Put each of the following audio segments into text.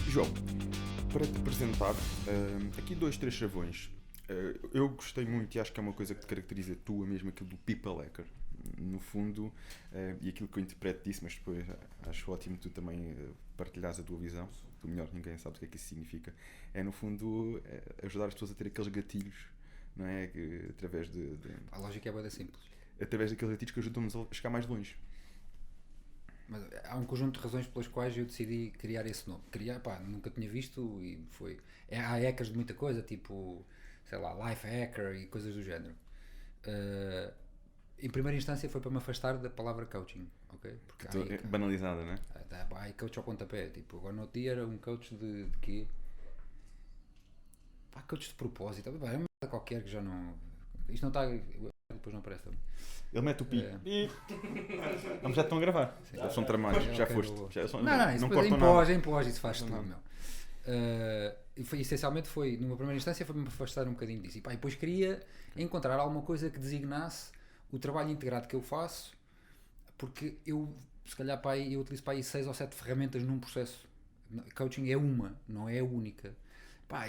João, para te apresentar, aqui dois, três chavões. Eu gostei muito e acho que é uma coisa que te caracteriza tua mesmo, aquilo do people hacker. No fundo, e aquilo que eu interpreto disso, mas depois acho ótimo tu também partilhares a tua visão. Tu melhor ninguém sabe o que é que isso significa. É no fundo ajudar as pessoas a ter aqueles gatilhos, não é? Através A lógica é bem simples. através daqueles gatilhos que ajudam-nos a chegar mais longe. Mas há um conjunto de razões pelas quais eu decidi criar esse nome. Nunca tinha visto e foi. Há hackers de muita coisa, tipo, sei lá, life hacker e coisas do género. Uh, em primeira instância foi para me afastar da palavra coaching, ok? Porque Banalizada, não é? Há coach ao pontapé. Tipo, agora no outro dia era um coach de quê? Coach de propósito. É uma merda qualquer que já não. Isto não está. Depois não aparece também. Ele mete o pi. Não, já estão a gravar. Eles são tramados, já foste. Não cortam nada. Em pós, isso faz tudo, meu. Essencialmente foi, numa primeira instância, foi-me afastar um bocadinho disso. E depois queria encontrar alguma coisa que designasse o trabalho integrado que eu faço, porque eu, se calhar, eu utilizo 6 ou 7 ferramentas num processo. Coaching é uma, não é a única.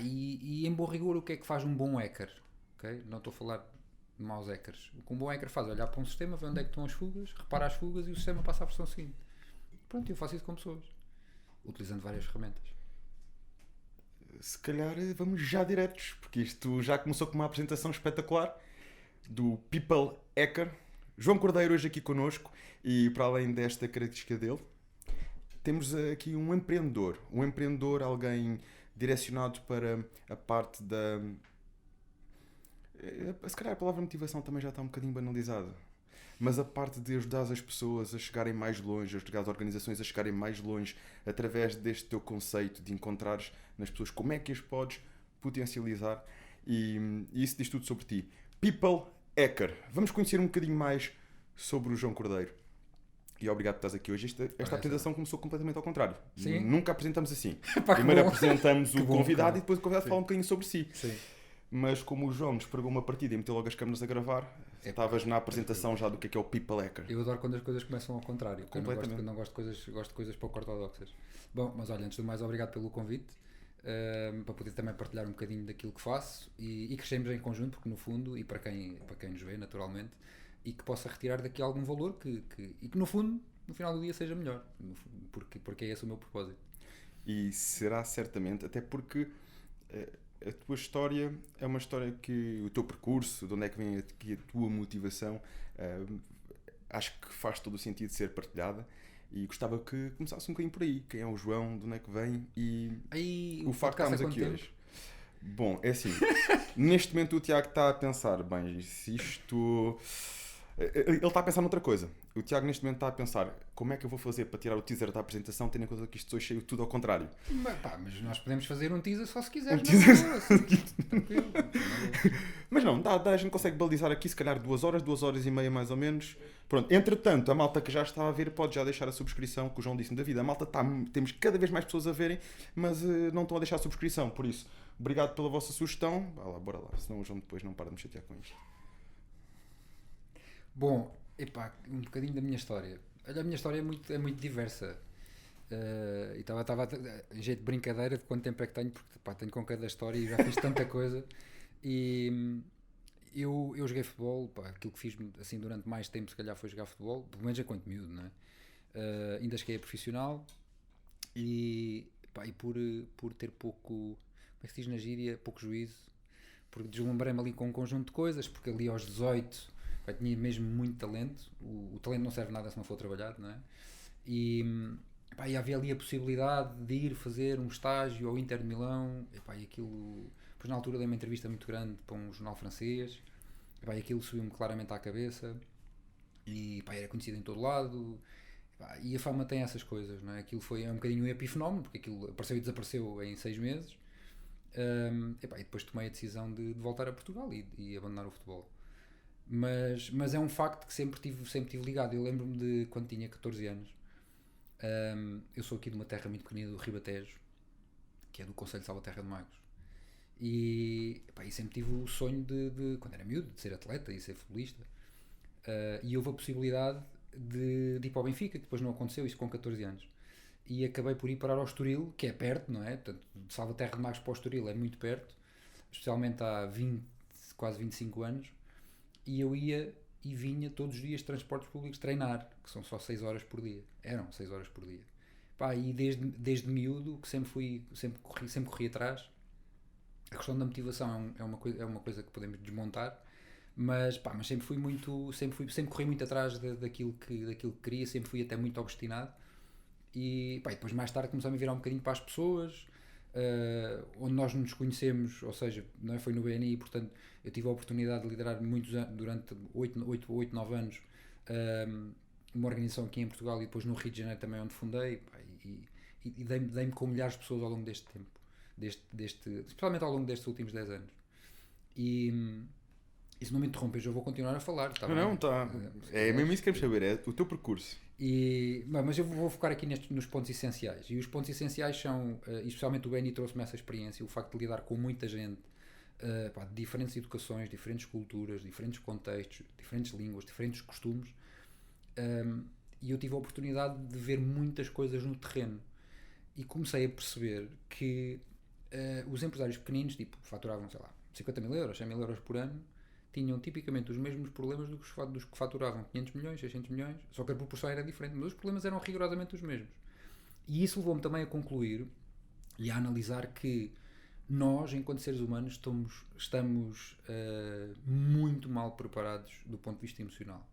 E em bom rigor, o que é que faz um bom hacker? Okay? Não estou a falar de maus hackers. O que um bom hacker faz é olhar para um sistema, ver onde é que estão as fugas, repara as fugas e o sistema passa à versão seguinte. Pronto, eu faço isso com pessoas, utilizando várias ferramentas. Se calhar vamos já diretos, porque isto já começou com uma apresentação espetacular do People Hacker. João Cordeiro hoje aqui connosco, e para além desta característica dele, temos aqui um empreendedor, alguém direcionado para a parte da... Se calhar a palavra motivação também já está um bocadinho banalizada, mas a parte de ajudar as pessoas a chegarem mais longe, ajudar as organizações a chegarem mais longe através deste teu conceito de encontrares nas pessoas como é que as podes potencializar, e isso diz tudo sobre ti. People Hacker. Vamos conhecer um bocadinho mais sobre o João Cordeiro. E obrigado por estás aqui hoje. Esta apresentação começou completamente ao contrário. Sim? Nunca apresentamos assim. Primeiro apresentamos o convidado e depois o convidado fala um bocadinho sobre si. Sim. Mas como o João nos pregou uma partida e meteu logo as câmaras a gravar, estavas na apresentação já do que é o People Hacker. Eu adoro quando as coisas começam ao contrário. Completamente. Eu não gosto de coisas pouco ortodoxas. Bom, mas olha, antes de mais, obrigado pelo convite, para poder também partilhar um bocadinho daquilo que faço e crescemos em conjunto, porque no fundo, e para quem nos vê naturalmente, e que possa retirar daqui algum valor e que no fundo, no final do dia, seja melhor, porque é esse o meu propósito. E será certamente, até porque a tua história é uma história que o teu percurso, de onde é que vem aqui a tua motivação, acho que faz todo o sentido de ser partilhada, e gostava que começasse um bocadinho por aí. Quem é o João, de onde é que vem e o facto de estarmos aqui hoje. Bom, é assim, neste momento o Tiago está a pensar, bem, se isto... Ele está a pensar noutra coisa. O Tiago neste momento está a pensar como é que eu vou fazer para tirar o teaser da apresentação, tendo em conta que isto hoje cheio tudo ao contrário. Mas nós podemos fazer um teaser só se quiseres. Tranquilo. Mas não, a gente consegue balizar aqui se calhar 2 horas e meia mais ou menos. Pronto, entretanto, a malta que já está a ver pode já deixar a subscrição, que o João disse-me da vida. A malta temos cada vez mais pessoas a verem, mas não estão a deixar a subscrição. Por isso, obrigado pela vossa sugestão. Bora lá, senão o João depois não para de me chatear com isto. Bom, um bocadinho da minha história. Olha, a minha história é muito diversa. E estava em jeito de brincadeira de quanto tempo é que tenho, porque tenho com cada história e já fiz tanta coisa. E eu joguei futebol, aquilo que fiz assim durante mais tempo, se calhar, foi jogar futebol, pelo menos enquanto miúdo, não é? Ainda cheguei a profissional e por ter pouco, como é que se diz na gíria, pouco juízo, porque deslumbrei-me ali com um conjunto de coisas, porque ali aos 18 tinha mesmo muito talento. O talento não serve nada se não for trabalhado, não é? E havia ali a possibilidade de ir fazer um estágio ao Inter de Milão, e aquilo... Depois na altura dei uma entrevista muito grande para um jornal francês, e aquilo subiu-me claramente à cabeça, e era conhecido em todo lado, e a fama tem essas coisas, não é? Aquilo foi um bocadinho um epifenómeno, porque aquilo apareceu e desapareceu em 6 meses, e depois tomei a decisão de voltar a Portugal e abandonar o futebol. Mas é um facto que sempre tive ligado. Eu lembro-me de quando tinha 14 anos. Eu sou aqui de uma terra muito pequenina, do Ribatejo, que é do concelho de Salvaterra de Magos. E sempre tive o sonho de quando era miúdo, de ser atleta e ser futebolista. E houve a possibilidade de ir para o Benfica, que depois não aconteceu, isso com 14 anos. e acabei por ir parar ao Estoril, que é perto, não é? Portanto, de Salvaterra de Magos para o Estoril é muito perto, especialmente há 20, quase 25 anos, e eu ia e vinha todos os dias de transportes públicos treinar, que são só 6 horas por dia. Eram 6 horas por dia. Pá, e desde miúdo que sempre corri atrás. A questão da motivação é uma coisa que podemos desmontar, mas sempre corri muito atrás daquilo que queria, sempre fui até muito obstinado. E depois mais tarde começámos a virar um bocadinho para as pessoas, onde nós nos conhecemos, ou seja, não é? Foi no BNI, portanto eu tive a oportunidade de liderar muitos anos, durante 8, 9 anos, uma organização aqui em Portugal e depois no Rio de Janeiro também, onde fundei, e dei-me com milhares de pessoas ao longo deste tempo, especialmente ao longo destes últimos 10 anos. E se não me interrompes, eu vou continuar a falar. Tá? Não, está. É mesmo isso que queremos saber, é o teu percurso. Mas eu vou focar aqui nos pontos essenciais. E os pontos essenciais são, especialmente o Benny trouxe-me essa experiência, o facto de lidar com muita gente, de diferentes educações, diferentes culturas, diferentes contextos, diferentes línguas, diferentes costumes. E eu tive a oportunidade de ver muitas coisas no terreno. E comecei a perceber que os empresários pequeninos, tipo, faturavam, sei lá, 50 mil euros, 100 mil euros por ano, tinham tipicamente os mesmos problemas dos que faturavam 500 milhões, 600 milhões, só que a proporção era diferente, mas os problemas eram rigorosamente os mesmos. E isso levou-me também a concluir e a analisar que nós, enquanto seres humanos, estamos muito mal preparados do ponto de vista emocional.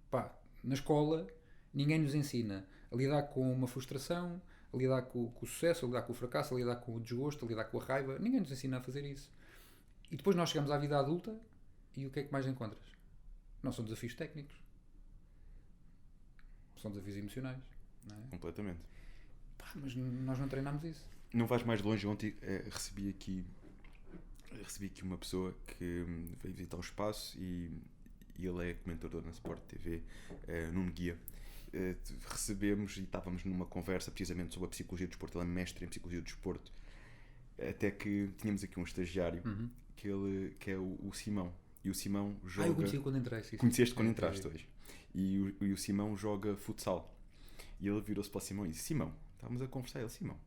Pá, na escola, ninguém nos ensina a lidar com uma frustração, a lidar com o sucesso, a lidar com o fracasso, a lidar com o desgosto, a lidar com a raiva. Ninguém nos ensina a fazer isso. E depois nós chegamos à vida adulta e o que é que mais encontras? Não são desafios técnicos. São desafios emocionais. Não é? Completamente. Pá, mas nós não treinamos isso. Não vais mais longe. Ontem recebi aqui uma pessoa que veio visitar o espaço e ele é comentador na Sport TV, Nuno Guia. Recebemos e estávamos numa conversa precisamente sobre a psicologia do desporto. Ele é mestre em psicologia do desporto. Até que tínhamos aqui um estagiário que é o Simão. E o Simão joga... eu conheci quando entrei. Conheceste quando entraste hoje. E o Simão joga futsal. E ele virou-se para o Simão e disse: Simão, estávamos a conversar, ele: Simão,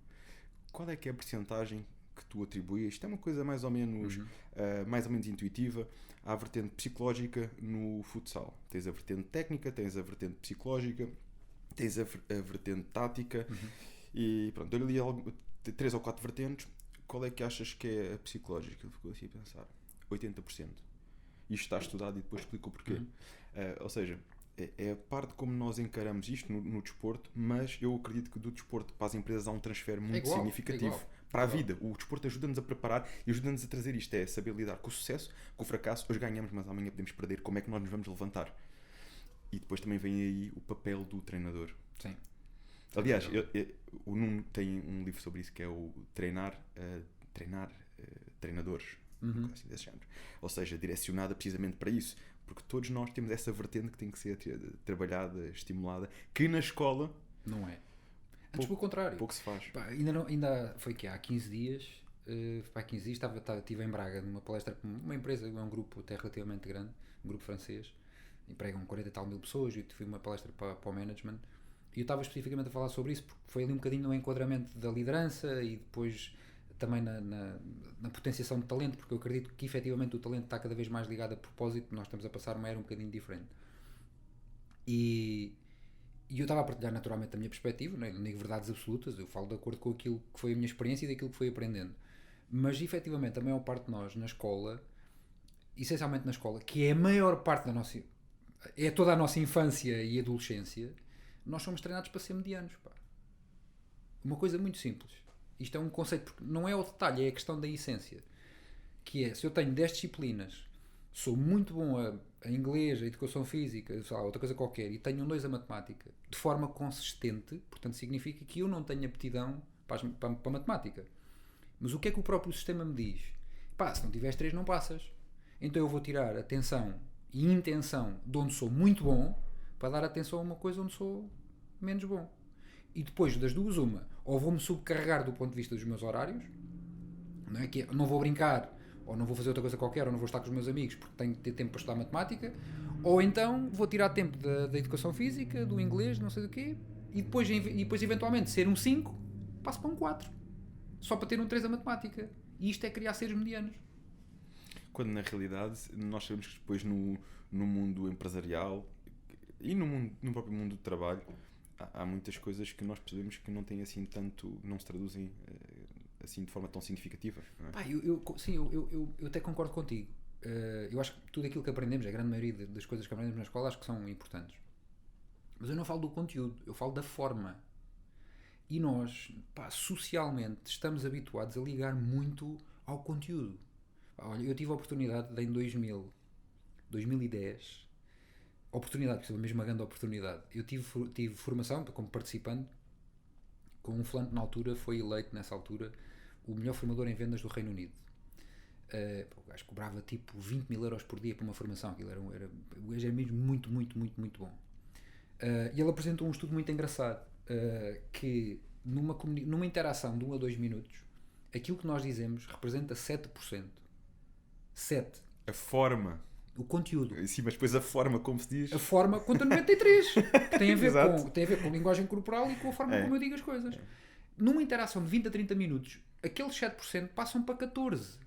qual é que é a percentagem que tu atribuis? Isto é uma coisa mais ou menos intuitiva, à vertente psicológica no futsal. Tens a vertente técnica, tens a vertente psicológica, tens a vertente tática, e pronto, dou-lhe ali 3 ou 4 vertentes. Qual é que achas que é a psicológica? Ele ficou assim a pensar: 80%. Isto está estudado e depois explico o porquê. Ou seja, é a parte como nós encaramos isto no desporto, mas eu acredito que do desporto para as empresas há um transfer muito significativo para a vida. O desporto ajuda-nos a preparar e ajuda-nos a trazer isto, é saber lidar com o sucesso, com o fracasso. Hoje ganhamos, mas amanhã podemos perder. Como é que nós nos vamos levantar? E depois também vem aí o papel do treinador. Sim. Aliás, o Nuno tem um livro sobre isso, que é o Treinar Treinadores, assim desse género. Ou seja, direcionada precisamente para isso, porque todos nós temos essa vertente que tem que ser trabalhada, estimulada, que na escola não é. Antes pelo contrário. Pouco se faz. Pá, ainda foi que há 15 dias, estive em Braga numa palestra com uma empresa, é um grupo até relativamente grande, um grupo francês, empregam 40 e tal mil pessoas, e tive uma palestra para o management. E eu estava especificamente a falar sobre isso porque foi ali um bocadinho no enquadramento da liderança e depois também na potenciação de talento, porque eu acredito que efetivamente o talento está cada vez mais ligado a propósito. Nós estamos a passar uma era um bocadinho diferente. E eu estava a partilhar naturalmente a minha perspectiva, não nego verdades absolutas, eu falo de acordo com aquilo que foi a minha experiência e daquilo que fui aprendendo. Mas efetivamente a maior parte de nós na escola, essencialmente na escola, que é a maior parte da nossa... é toda a nossa infância e adolescência, nós somos treinados para ser medianos. Pá. Uma coisa muito simples. Isto é um conceito, porque não é o detalhe, é a questão da essência. Que é, se eu tenho 10 disciplinas, sou muito bom a inglês, a educação física, sei lá, outra coisa qualquer, e tenho um 2 a matemática, de forma consistente, portanto significa que eu não tenho aptidão para a matemática. Mas o que é que o próprio sistema me diz? Pá, se não tiveres 3 não passas. Então eu vou tirar atenção e intenção de onde sou muito bom, para dar atenção a uma coisa onde sou menos bom. E depois das duas, ou vou-me subcarregar do ponto de vista dos meus horários, não é? Que não vou brincar, ou não vou fazer outra coisa qualquer, ou não vou estar com os meus amigos porque tenho que ter tempo para estudar matemática, ou então vou tirar tempo da educação física, do inglês, não sei do quê, e depois eventualmente ser um 5, passo para um 4. Só para ter um 3 a matemática. E isto é criar seres medianos. Quando na realidade nós sabemos que depois no mundo empresarial e no próprio mundo do trabalho há muitas coisas que nós percebemos que não têm assim tanto, não se traduzem assim de forma tão significativa. Não é? Pá, eu até concordo contigo. Eu acho que tudo aquilo que aprendemos, a grande maioria das coisas que aprendemos na escola, acho que são importantes. Mas eu não falo do conteúdo, eu falo da forma. E nós, pá, socialmente, estamos habituados a ligar muito ao conteúdo. Pá, olha, eu tive a oportunidade de, em 2010, oportunidade, porque foi mesmo uma grande oportunidade. Eu tive formação como participante com um fulano que na altura foi eleito, nessa altura, o melhor formador em vendas do Reino Unido. O gajo cobrava tipo 20 mil euros por dia para uma formação. Aquilo o gajo era mesmo muito, muito, muito, muito bom. E ele apresentou um estudo muito engraçado, que numa interação de 1 a 2 minutos, aquilo que nós dizemos representa 7%. 7%. A forma. O conteúdo. Sim, mas depois a forma como se diz. A forma conta 93%. Que tem a ver, Exato. tem a ver com a linguagem corporal e com a forma como eu digo as coisas. Numa interação de 20 a 30 minutos, aqueles 7% passam para 14%.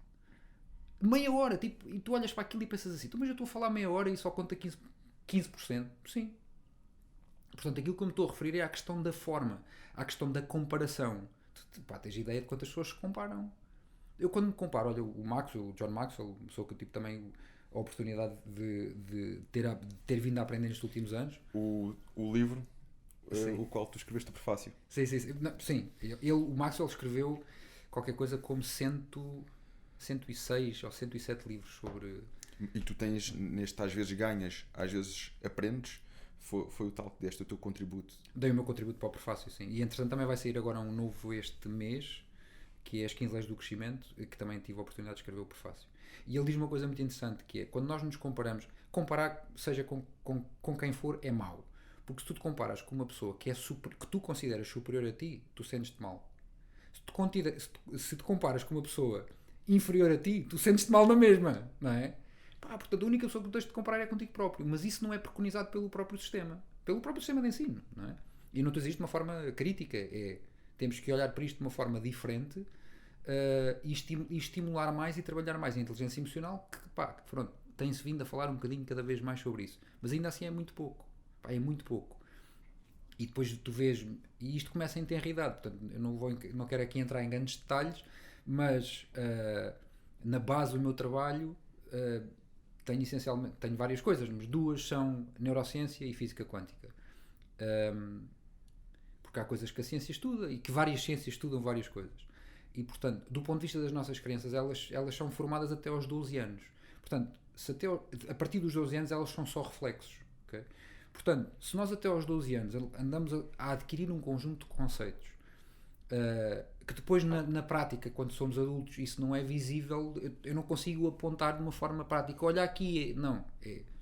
Meia hora. Tipo, e tu olhas para aquilo e pensas assim, mas eu estou a falar meia hora e só conta 15%. Sim. Portanto, aquilo que eu me estou a referir é à questão da forma, à questão da comparação. Pá, tens ideia de quantas pessoas se comparam. Eu quando me comparo, olha, o Maxwell, o John Maxwell, pessoa que eu tive também a oportunidade de ter vindo a aprender nestes últimos anos. O livro, o qual tu escreveste o prefácio. Sim. O Maxwell escreveu qualquer coisa como 106 ou 107 livros sobre... E tu tens, neste às vezes ganhas, às vezes aprendes. Foi o tal que deste o teu contributo. Dei o meu contributo para o prefácio, sim. E entretanto também vai sair agora um novo este mês, que é as 15 Leis do Crescimento, que também tive a oportunidade de escrever o prefácio. E ele diz uma coisa muito interessante, que é, quando nós nos comparamos, comparar, seja com quem for, é mau. Porque se tu te comparas com uma pessoa que tu consideras superior a ti, tu sentes-te mal. Se te comparas com uma pessoa inferior a ti, tu sentes-te mal na mesma, não é? Portanto, a única pessoa que tu tens de comparar é contigo próprio. Mas isso não é preconizado pelo próprio sistema. Pelo próprio sistema de ensino, não é? E não existe de uma forma crítica. Temos que olhar para isto de uma forma diferente e estimular mais e trabalhar mais a inteligência emocional, que pronto, tem-se vindo a falar um bocadinho cada vez mais sobre isso. Mas ainda assim é muito pouco. É muito pouco. E depois tu vês... E isto começa em tenridade. Portanto, eu não quero aqui entrar em grandes detalhes, mas na base do meu trabalho... tenho várias coisas, mas 2 são neurociência e física quântica. Porque há coisas que a ciência estuda e que várias ciências estudam várias coisas. E, portanto, do ponto de vista das nossas crianças, elas são formadas até aos 12 anos. Portanto, a partir dos 12 anos, elas são só reflexos. Okay? Portanto, se nós até aos 12 anos andamos a adquirir um conjunto de conceitos que depois na prática, quando somos adultos, isso não é visível, eu não consigo apontar de uma forma prática, olha aqui,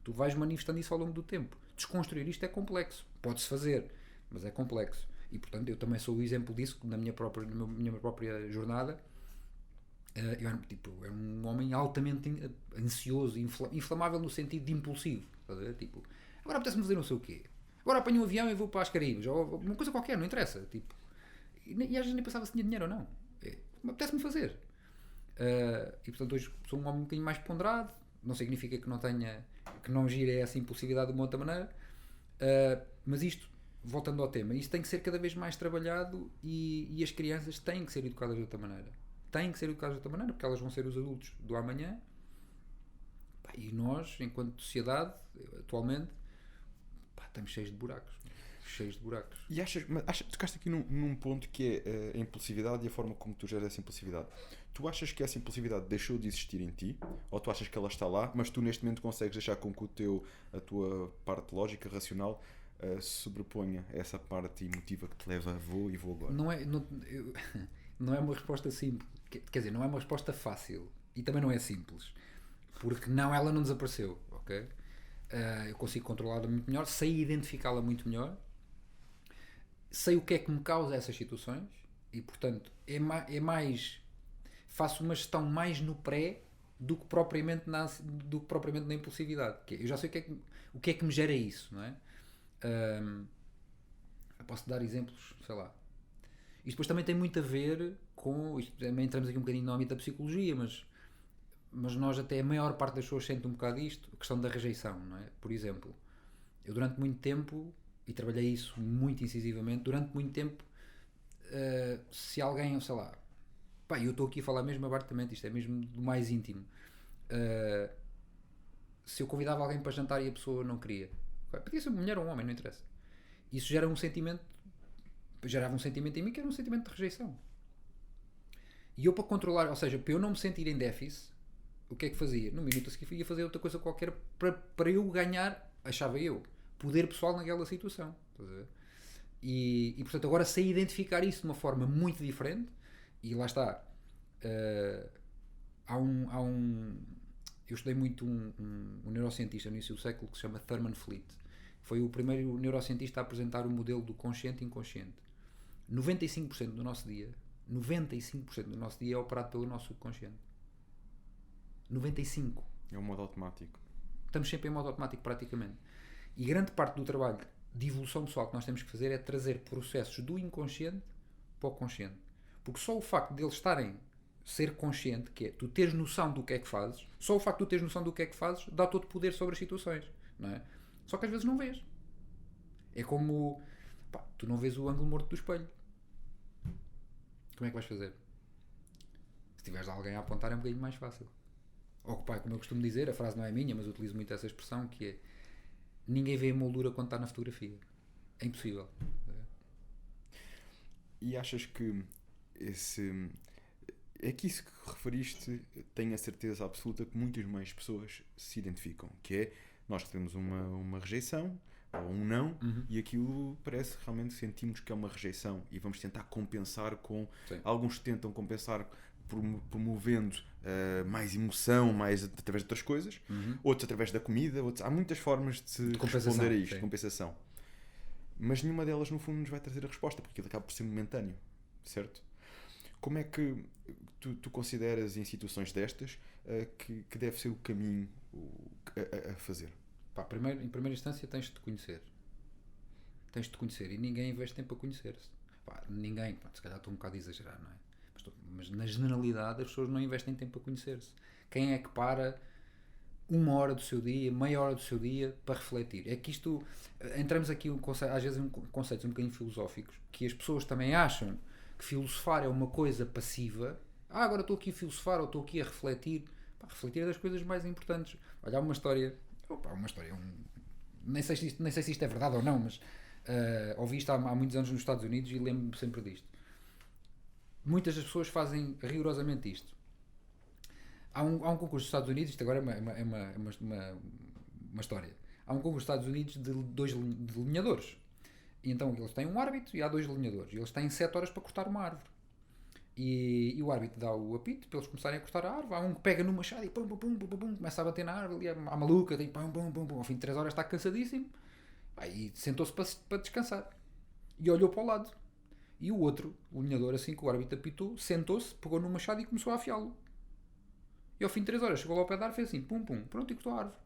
tu vais manifestando isso ao longo do tempo. Desconstruir isto é complexo, pode-se fazer, mas é complexo, e portanto eu também sou o exemplo disso na minha própria jornada. Eu era um homem altamente ansioso, inflamável no sentido de impulsivo, tipo, agora apetece-me fazer não sei o quê, agora apanho um avião e vou para as Caraíbas, ou uma coisa qualquer, não interessa, tipo. E às vezes nem pensava se tinha dinheiro ou não. Apetece-me fazer. E portanto hoje sou um homem um bocadinho mais ponderado. Não significa que não gire essa impulsividade de uma outra maneira. Mas isto, voltando ao tema, isto tem que ser cada vez mais trabalhado e as crianças têm que ser educadas de outra maneira. Têm que ser educadas de outra maneira porque elas vão ser os adultos do amanhã. E nós, enquanto sociedade, atualmente, estamos cheios de buracos. E tocaste aqui num ponto que é a impulsividade e a forma como tu geras essa impulsividade. Tu achas que essa impulsividade deixou de existir em ti? Ou tu achas que ela está lá, mas tu neste momento consegues deixar com que a tua parte lógica, racional, sobreponha essa parte emotiva que te leva a vou agora? Não é uma resposta simples. Quer dizer, não é uma resposta fácil. E também não é simples. Porque ela não desapareceu. Okay? Eu consigo controlá-la muito melhor, sei identificá-la muito melhor. Sei o que é que me causa essas situações e, portanto, faço uma gestão mais no pré do que propriamente na impulsividade. Eu já sei o que é que me gera isso, não é? Eu posso dar exemplos, sei lá. Isto depois também tem muito a ver com. Isto, também entramos aqui um bocadinho no âmbito da psicologia, mas nós até a maior parte das pessoas sente um bocado isto, a questão da rejeição, não é? Por exemplo, eu durante muito tempo, e trabalhei isso muito incisivamente, durante muito tempo, se alguém, sei lá, pá, eu estou aqui a falar mesmo abertamente, isto é mesmo do mais íntimo. Se eu convidava alguém para jantar e a pessoa não queria, podia ser uma mulher ou um homem, não interessa. Isso gera um sentimento, gerava um sentimento em mim que era um sentimento de rejeição. E eu, para controlar, ou seja, para eu não me sentir em déficit, o que é que fazia? No minuto a seguir ia fazer outra coisa qualquer para eu ganhar, achava eu, poder pessoal naquela situação. Estás a ver? E portanto agora sei identificar isso de uma forma muito diferente. E lá está. Há um eu estudei muito um neurocientista no início do século que se chama Thurman Fleet. Foi o primeiro neurocientista a apresentar o modelo do consciente e inconsciente. 95% do nosso dia 95% do nosso dia é operado pelo nosso subconsciente. 95%. É um modo automático. Estamos sempre em modo automático praticamente. E grande parte do trabalho de evolução pessoal que nós temos que fazer é trazer processos do inconsciente para o consciente. Porque só o facto de eles estarem ser consciente, que é tu teres noção do que é que fazes, só o facto de tu teres noção do que é que fazes dá todo o poder sobre as situações, não é? Só que às vezes não vês. É como tu não vês o ângulo morto do espelho. Como é que vais fazer? Se tiveres alguém a apontar é um bocadinho mais fácil. Ou pá, como eu costumo dizer, a frase não é minha, mas eu utilizo muito essa expressão, que é: ninguém vê a moldura quando está na fotografia. É impossível. E achas que esse... É que isso que referiste, tenho a certeza absoluta que muitas mais pessoas se identificam, que é, nós temos uma rejeição ou um não, e aquilo parece realmente sentimos que é uma rejeição e vamos tentar compensar com... Sim. Alguns tentam compensar promovendo mais emoção, mais através de outras coisas, outros através da comida, outros... Há muitas formas de se responder a isto, de compensação. Mas nenhuma delas no fundo nos vai trazer a resposta, porque aquilo acaba por ser momentâneo, certo? Como é que tu consideras em situações destas que deve ser o caminho a fazer? Pá, em primeira instância tens de te conhecer. Tens de te conhecer e ninguém investe tempo a conhecer-se. Pá, ninguém, se calhar estou um bocado a exagerar, não é? Mas na generalidade as pessoas não investem tempo a conhecer-se. Quem é que para uma hora do seu dia, meia hora do seu dia para refletir? É que isto, entramos aqui às vezes em conceitos um bocadinho filosóficos, que as pessoas também acham que filosofar é uma coisa passiva. Agora estou aqui a filosofar ou estou aqui a refletir. Pá, refletir é das coisas mais importantes. Olha, há uma história, nem sei se isto é verdade ou não, mas ouvi isto há muitos anos nos Estados Unidos e lembro-me sempre disto. Muitas das pessoas fazem rigorosamente isto. Há um concurso dos Estados Unidos, isto agora é uma história. Há um concurso dos Estados Unidos de delineadores. E então eles têm um árbitro e há 2 delineadores. E eles têm 7 horas para cortar uma árvore. E o árbitro dá o apito para eles começarem a cortar a árvore. Há um que pega no machado e pum, pum, pum, pum, pum, começa a bater na árvore. E a maluca tem pum, pum, pum, pum. Ao fim de 3 horas está cansadíssimo. E sentou-se para descansar. E olhou para o lado. E o outro, o delineador, assim que o árbitro apitou, sentou-se, pegou no machado e começou a afiá-lo. E ao fim de 3 horas chegou lá ao pé da árvore e fez assim, pum, pum, pronto, e cortou a árvore.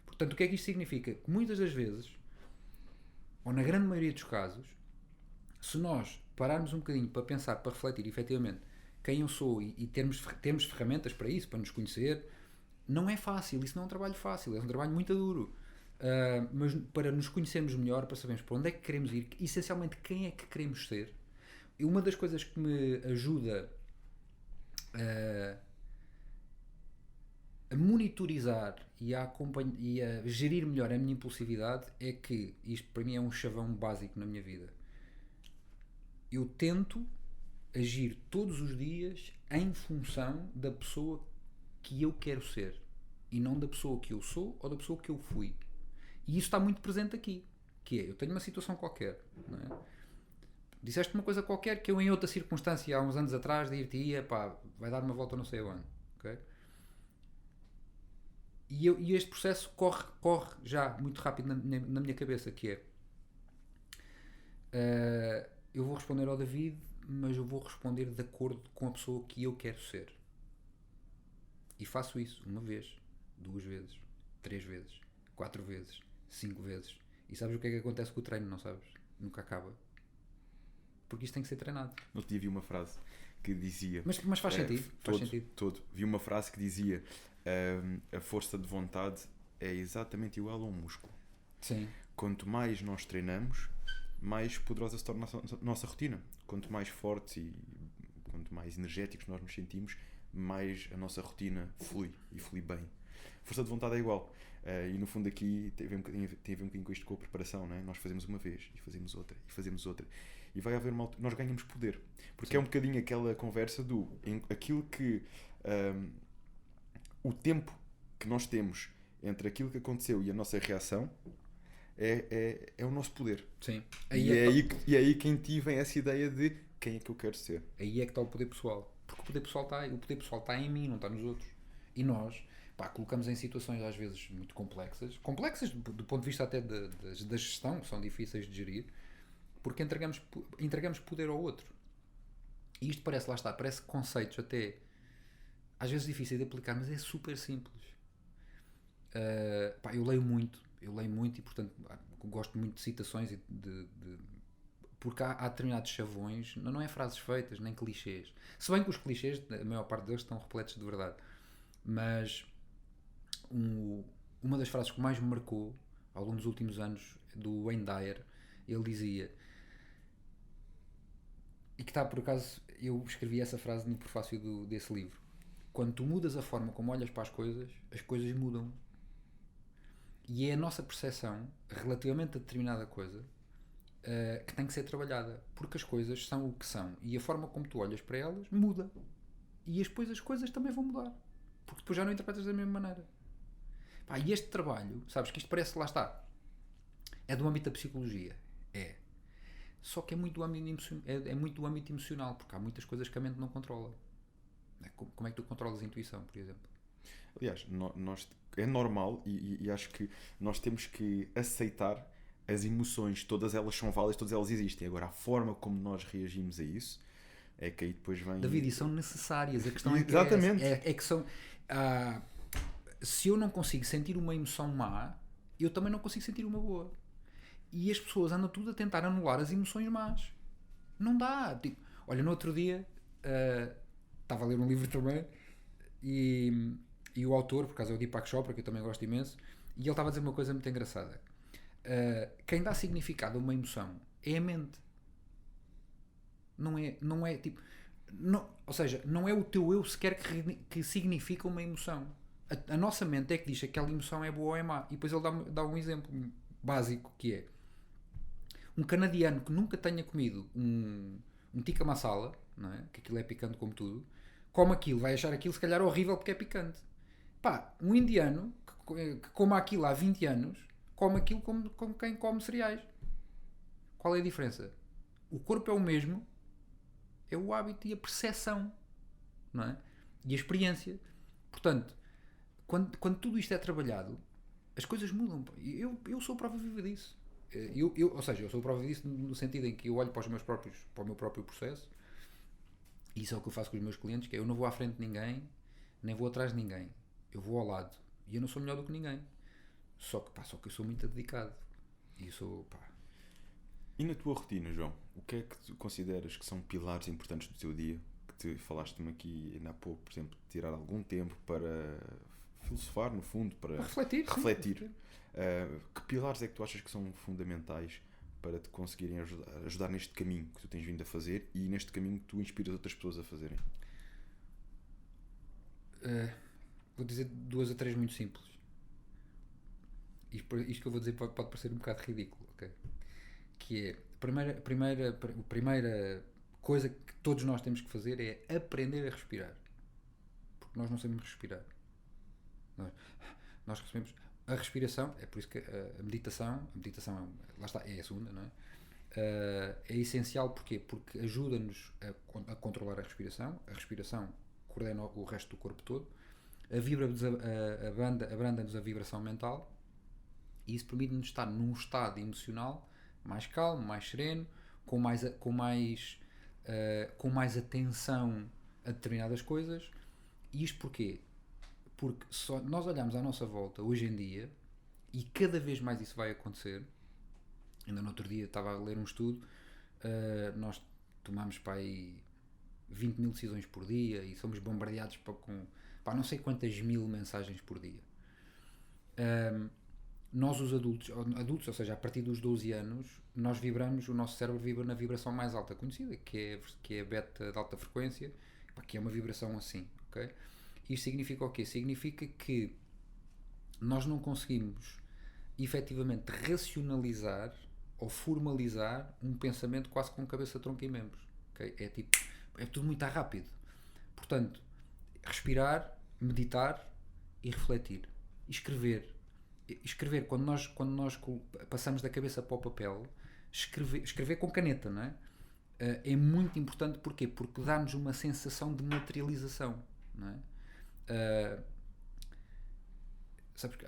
Portanto, o que é que isto significa? Que muitas das vezes, ou na grande maioria dos casos, se nós pararmos um bocadinho para pensar, para refletir efetivamente quem eu sou e termos ferramentas para isso, para nos conhecer, não é fácil, isso não é um trabalho fácil, é um trabalho muito duro. Mas para nos conhecermos melhor, para sabermos para onde é que queremos ir, essencialmente quem é que queremos ser, e uma das coisas que me ajuda a monitorizar e a gerir melhor a minha impulsividade é que, isto para mim é um chavão básico na minha vida, eu tento agir todos os dias em função da pessoa que eu quero ser e não da pessoa que eu sou ou da pessoa que eu fui. E isso está muito presente aqui, que é, eu tenho uma situação qualquer, não é? Disseste uma coisa qualquer que eu em outra circunstância há uns anos atrás dir-te-ia, pá, vai dar uma volta não sei aonde, ok? E este processo corre já muito rápido na minha cabeça, que é eu vou responder ao David, mas eu vou responder de acordo com a pessoa que eu quero ser. E faço isso uma vez, 2 vezes, 3 vezes, 4 vezes, 5 vezes. E sabes o que é que acontece com o treino, não sabes? nunca acaba. Porque isto tem que ser treinado. No outro dia vi uma frase que dizia... Mas faz sentido. Faz sentido. Vi uma frase que dizia a força de vontade é exatamente igual a um músculo. Sim. Quanto mais nós treinamos, mais poderosa se torna a nossa rotina. Quanto mais fortes e quanto mais energéticos nós nos sentimos, mais a nossa rotina flui e flui bem. Força de vontade é igual. E no fundo aqui tem a ver um bocadinho com isto, com a preparação, não é? Nós fazemos uma vez e fazemos outra e fazemos outra. E vai haver uma altura, nós ganhamos poder. Porque Sim. É um bocadinho aquela conversa do aquilo que o tempo que nós temos entre aquilo que aconteceu e a nossa reação é o nosso poder. Sim. E é aí que em ti vem essa ideia de quem é que eu quero ser. Aí é que está o poder pessoal. Porque o poder pessoal está em mim, não está nos outros. E nós, colocamos em situações às vezes muito complexas do ponto de vista até da gestão, que são difíceis de gerir, porque entregamos poder ao outro. E isto parece conceitos até às vezes difíceis de aplicar, mas é super simples. Eu leio muito e portanto gosto muito de citações porque há determinados chavões, não é frases feitas nem clichês, se bem que os clichês, a maior parte deles estão repletos de verdade, mas uma das frases que mais me marcou ao longo dos últimos anos, do Wayne Dyer, ele dizia, e que está, por acaso eu escrevi essa frase no prefácio desse livro: quando tu mudas a forma como olhas para as coisas mudam. E é a nossa percepção relativamente a determinada coisa que tem que ser trabalhada, porque as coisas são o que são e a forma como tu olhas para elas muda, e depois as coisas também vão mudar, porque depois já não interpretas da mesma maneira. E este trabalho, sabes que isto parece, lá está, é do âmbito da psicologia, só que é muito do âmbito emocional, porque há muitas coisas que a mente não controla. Como é que tu controlas a intuição, por exemplo? Aliás, é normal e acho que nós temos que aceitar as emoções, todas elas são válidas, todas elas existem. Agora, a forma como nós reagimos a isso é que aí depois vem... David, e são necessárias. A questão Exatamente. é que são... se eu não consigo sentir uma emoção má, eu também não consigo sentir uma boa. E as pessoas andam tudo a tentar anular as emoções más. Não dá. Tipo, olha, no outro dia estava a ler um livro também e o autor, por acaso é o Deepak Chopra, que eu também gosto imenso, e ele estava a dizer uma coisa muito engraçada. Quem dá significado a uma emoção é a mente. Não é tipo... ou seja, não é o teu eu sequer que significa uma emoção. A nossa mente é que diz que aquela emoção é boa ou é má. E depois ele dá um exemplo básico, que é um canadiano que nunca tenha comido um tikka masala, não é? Que aquilo é picante como tudo, come aquilo, vai achar aquilo se calhar horrível porque é picante. Um indiano que coma aquilo há 20 anos, come aquilo como quem come cereais. Qual é a diferença? O corpo é o mesmo, é o hábito e a percepção, não é? E a experiência. Portanto, quando tudo isto é trabalhado, as coisas mudam. Eu sou prova viva disso. Ou seja, eu sou prova disso no sentido em que eu olho para o meu próprio processo, e isso é o que eu faço com os meus clientes, que é: eu não vou à frente de ninguém, nem vou atrás de ninguém, eu vou ao lado, e eu não sou melhor do que ninguém, só que eu sou muito dedicado, e E na tua rotina, João, o que é que tu consideras que são pilares importantes do teu dia, que falaste-me aqui ainda há pouco, por exemplo, tirar algum tempo para filosofar, no fundo, para refletir. Que pilares é que tu achas que são fundamentais para te conseguirem ajudar neste caminho que tu tens vindo a fazer e neste caminho que tu inspiras outras pessoas a fazerem? Vou dizer 2 ou 3 muito simples. Isto que eu vou dizer pode parecer um bocado ridículo, okay? Que é a primeira coisa que todos nós temos que fazer é aprender a respirar, porque nós não sabemos respirar. Nós recebemos a respiração, é por isso que a meditação lá está, é a segunda, não é? É essencial. Porquê? Porque ajuda-nos a controlar a respiração coordena o resto do corpo todo, abranda-nos a vibração mental, e isso permite-nos estar num estado emocional mais calmo, mais sereno, com mais atenção a determinadas coisas. E isto porquê? Porque nós olhamos à nossa volta hoje em dia, e cada vez mais isso vai acontecer, Ainda no outro dia estava a ler um estudo, nós tomamos para aí 20 mil decisões por dia e somos bombardeados com não sei quantas mil mensagens por dia. Nós os adultos, ou seja, a partir dos 12 anos, nós vibramos, o nosso cérebro vibra na vibração mais alta conhecida, que é a beta de alta frequência, que é uma vibração assim, ok? Isto significa o quê? Significa que nós não conseguimos efetivamente racionalizar ou formalizar um pensamento quase com cabeça, tronco e membros, ok? É tudo muito rápido. Portanto, respirar, meditar e refletir. E escrever, quando nós passamos da cabeça para o papel, escrever com caneta, não é? É muito importante. Porquê? Porque dá-nos uma sensação de materialização, não é? Sabes que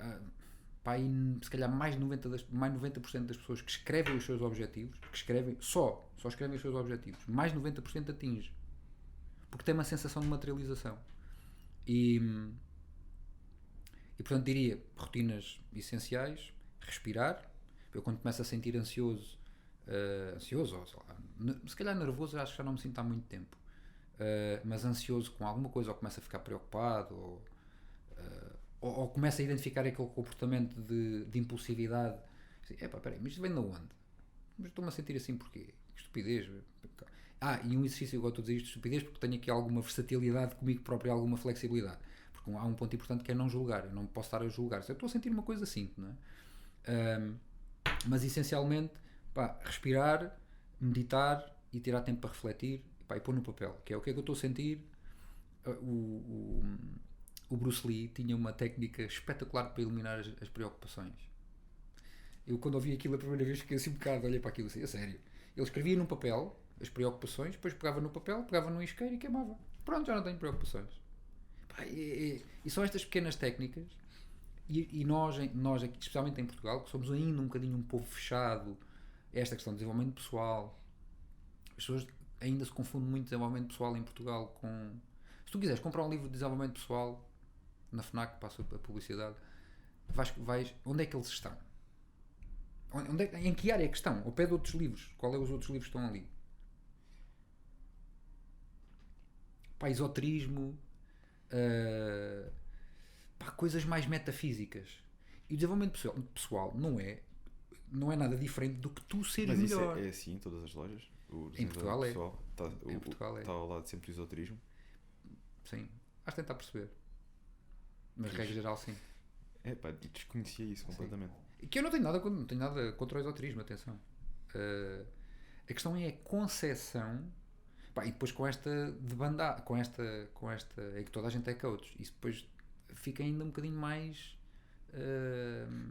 se calhar mais de 90% das pessoas que escrevem os seus objetivos, que escrevem, só escrevem os seus objetivos, mais de 90% atinge. Porque tem uma sensação de materialização. E portanto diria, rotinas essenciais, respirar. Eu quando começo a sentir ansioso, ou sei lá, se calhar nervoso, acho que já não me sinto há muito tempo, mas ansioso com alguma coisa, ou começo a ficar preocupado, ou começo a identificar aquele comportamento de impulsividade. Peraí, mas isto vem de onde? Mas estou-me a sentir assim porquê? Estupidez. E um exercício, eu gosto de dizer isto, estupidez, porque tenho aqui alguma versatilidade comigo próprio, alguma flexibilidade. Porque há um ponto importante que é não julgar. Eu não posso estar a julgar. Se eu estou a sentir uma coisa assim, não é? Mas essencialmente, respirar, meditar e tirar tempo para refletir e pôr no papel. Que é o que é que eu estou a sentir. O Bruce Lee tinha uma técnica espetacular para eliminar as preocupações. Eu, quando ouvi aquilo a primeira vez, fiquei assim um bocado, olhei para aquilo assim, a sério. Ele escrevia num papel as preocupações, depois pegava no papel, pegava no isqueiro e queimava. Pronto, já não tenho preocupações. E são estas pequenas técnicas, e nós aqui, especialmente em Portugal, que somos ainda um bocadinho um povo fechado, esta questão do desenvolvimento pessoal. As pessoas ainda se confundem muito desenvolvimento pessoal em Portugal com... Se tu quiseres comprar um livro de desenvolvimento pessoal na FNAC, passa a publicidade, vais onde é que eles estão? Em que área é que estão? Ao pé de outros livros. Qual é os outros livros que estão ali? Esoterismo, coisas mais metafísicas. E o desenvolvimento pessoal não é nada diferente do que tu seres melhor. Mas isso é assim em todas as lojas? Em Portugal é. Em Portugal está ao lado sempre do esoterismo? Sim. Has de tentar perceber. Mas regra geral, sim. Desconhecia isso completamente. Sim. Que eu não tenho nada contra o esoterismo, atenção. A questão é a concepção. E depois com esta debandada, com esta é que toda a gente é coach, isso depois fica ainda um bocadinho mais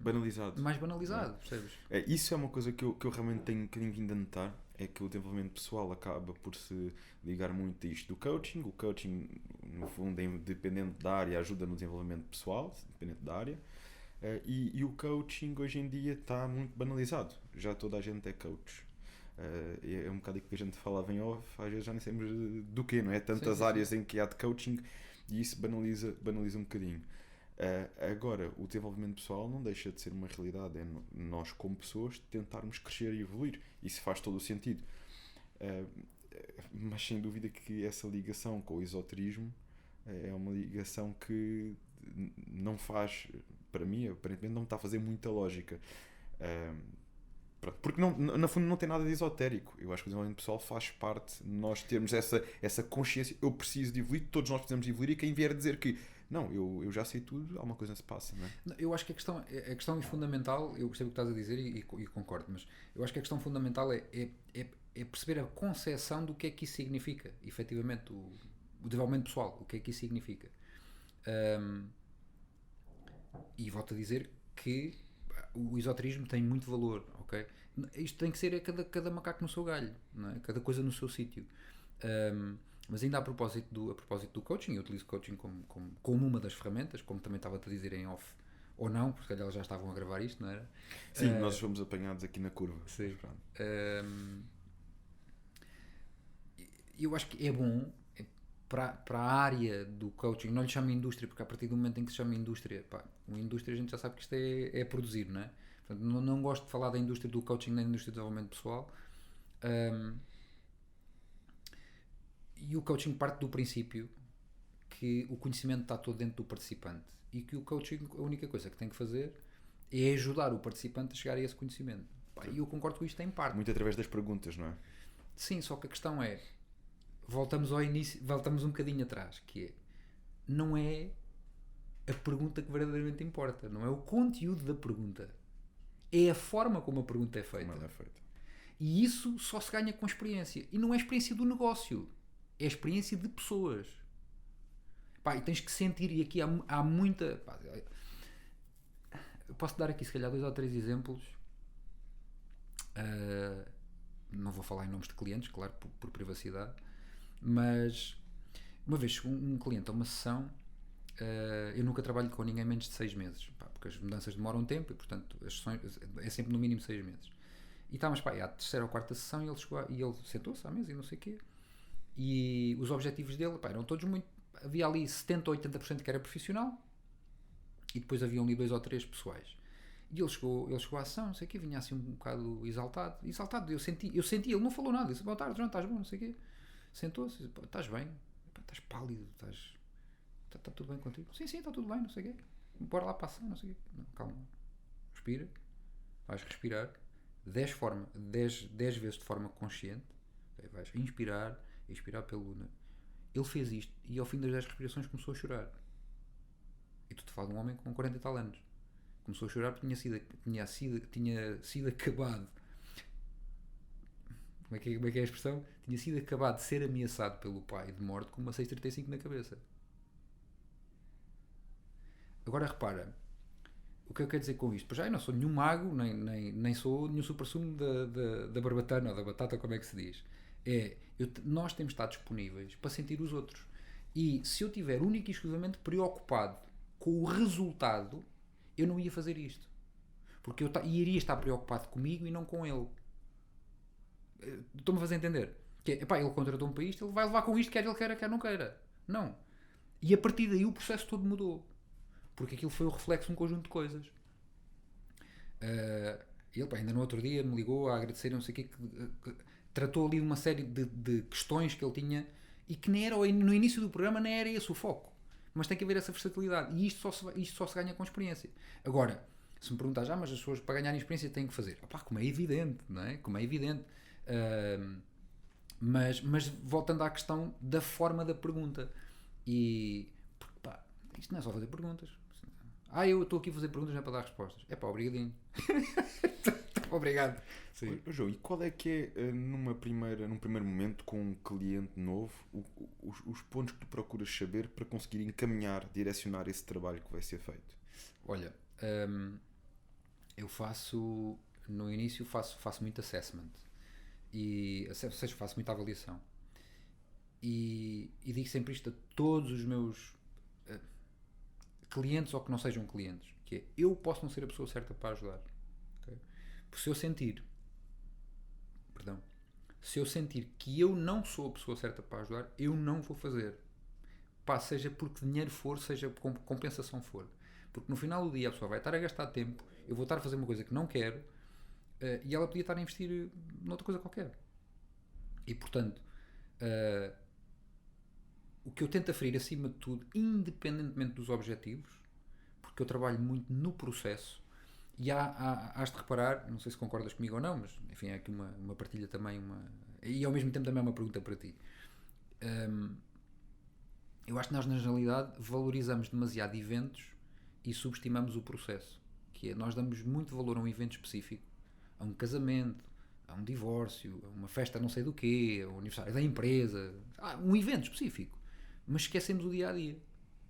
banalizado. Mais banalizado, percebes? Isso é uma coisa que eu realmente tenho um bocadinho vindo a notar, é que o desenvolvimento pessoal acaba por se ligar muito a isto do coaching. O coaching, no fundo, dependendo da área, ajuda no desenvolvimento pessoal, dependendo da área. E o coaching hoje em dia está muito banalizado. Já toda a gente é coach. É um bocado aquilo que a gente falava em off, às vezes já nem sabemos do quê, não é? Tantas áreas em que há de coaching e isso banaliza um bocadinho. Agora, o desenvolvimento pessoal não deixa de ser uma realidade, é nós como pessoas tentarmos crescer e evoluir, isso faz todo o sentido. Mas sem dúvida que essa ligação com o esoterismo é uma ligação que não faz, para mim, aparentemente não está a fazer muita lógica. Porque no fundo não tem nada de esotérico. Eu acho que o desenvolvimento pessoal faz parte de nós termos essa consciência. Eu preciso de evoluir, todos nós precisamos de evoluir, e quem vier dizer que não, eu já sei tudo, alguma coisa se passa, não é? Eu acho que a questão fundamental, eu percebo o que estás a dizer e concordo, mas eu acho que a questão fundamental é perceber a concepção do que é que isso significa, efetivamente, o desenvolvimento pessoal, o que é que isso significa. E volto a dizer que o esoterismo tem muito valor, ok? Isto tem que ser cada macaco no seu galho, não é? Cada coisa no seu sítio. Mas ainda a propósito do coaching, eu utilizo coaching como uma das ferramentas, como também estava-te a dizer em off, ou não, porque eles já estavam a gravar isto, não era? Sim, nós fomos apanhados aqui na curva. Sim. Eu acho que é bom para a área do coaching, não lhe chamo indústria, porque a partir do momento em que se chama indústria, uma indústria a gente já sabe que isto é produzir, não é? Portanto, não gosto de falar da indústria do coaching nem da indústria do desenvolvimento pessoal. E o coaching parte do princípio que o conhecimento está todo dentro do participante e que o coaching, a única coisa que tem que fazer é ajudar o participante a chegar a esse conhecimento. E eu concordo com isto em parte. Muito através das perguntas, não é? Sim, só que a questão é, voltamos ao início, voltamos um bocadinho atrás, que é, não é a pergunta que verdadeiramente importa, não é o conteúdo da pergunta, é a forma como a pergunta é feita. Como ela é feita. E isso só se ganha com experiência. E não é a experiência do negócio, é a experiência de pessoas. Pá, e tens que sentir, e aqui há muita... Pá, eu posso dar aqui se calhar 2 ou 3 exemplos. Não vou falar em nomes de clientes, claro, por privacidade, mas uma vez chegou um cliente a uma sessão. Eu nunca trabalho com ninguém menos de 6 meses, pá, porque as mudanças demoram um tempo e portanto as sessões é sempre no mínimo 6 meses. E estávamos, pá, à terceira ou quarta sessão e ele sentou-se à mesa e não sei o quê, e os objetivos dele, pá, eram todos muito, havia ali 70 ou 80% que era profissional e depois haviam ali 2 ou 3 pessoais. E ele chegou à sessão, não sei o quê, vinha assim um bocado exaltado, eu senti, ele não falou nada, disse, boa tarde, João, estás bom, não sei o quê, sentou-se, estás bem, pá, estás pálido, está tudo bem contigo? Sim, está tudo bem, não sei o quê, bora lá passar, não sei o quê, não, calma, respira, vais respirar 10 vezes de forma consciente, vais inspirar, expirar pelo... Ele fez isto e ao fim das 10 respirações começou a chorar. E tu te falas de um homem com 40 e tal anos. Começou a chorar porque tinha sido acabado. Como é que é a expressão? Tinha sido acabado de ser ameaçado pelo pai de morte com uma 635 na cabeça. Agora repara, o que eu quero dizer com isto? Pois já eu não sou nenhum mago, nem sou nenhum super-sumo da barbatana ou da batata, como é que se diz. Nós temos de estar disponíveis para sentir os outros. E se eu estiver único e exclusivamente preocupado com o resultado, eu não ia fazer isto. Porque eu iria estar preocupado comigo e não com ele. Estou-me a fazer entender? Que epá, ele contratou-me para isto, ele vai levar com isto, quer ele queira, quer não queira. Não. E a partir daí o processo todo mudou. Porque aquilo foi o reflexo de um conjunto de coisas. Ele, pá, ainda no outro dia me ligou a agradecer, não sei o quê, que tratou ali uma série de questões que ele tinha e que nem era, no início do programa nem era esse o foco. Mas tem que haver essa versatilidade. E isto só se ganha com experiência. Agora, se me perguntas, mas as pessoas para ganharem experiência têm que fazer. Opá, como é evidente, não é? Como é evidente. Mas voltando à questão da forma da pergunta. E, pá, isto não é só fazer perguntas. Eu estou aqui a fazer perguntas, não é para dar respostas. É pá, obrigadinho. Obrigado. Sim. João, e qual é que é, num primeiro momento, com um cliente novo, os pontos que tu procuras saber para conseguir encaminhar, direcionar esse trabalho que vai ser feito? Olha, eu no início faço muito assessment, ou seja, faço muita avaliação. E digo sempre isto a todos os meus clientes ou que não sejam clientes, que é, eu posso não ser a pessoa certa para ajudar. Okay? Porque se eu sentir que eu não sou a pessoa certa para ajudar, eu não vou fazer. Pá, seja porque dinheiro for, seja por compensação for. Porque no final do dia a pessoa vai estar a gastar tempo, eu vou estar a fazer uma coisa que não quero, e ela podia estar a investir noutra coisa qualquer. E portanto, o que eu tento aferir acima de tudo, independentemente dos objetivos, porque eu trabalho muito no processo, e has de reparar, não sei se concordas comigo ou não, mas enfim, é aqui uma partilha também, e ao mesmo tempo também é uma pergunta para ti. Eu acho que nós na generalidade valorizamos demasiado eventos e subestimamos o processo, que é, nós damos muito valor a um evento específico, a um casamento, a um divórcio, a uma festa não sei do quê, a um aniversário da empresa, um evento específico, mas esquecemos o dia-a-dia,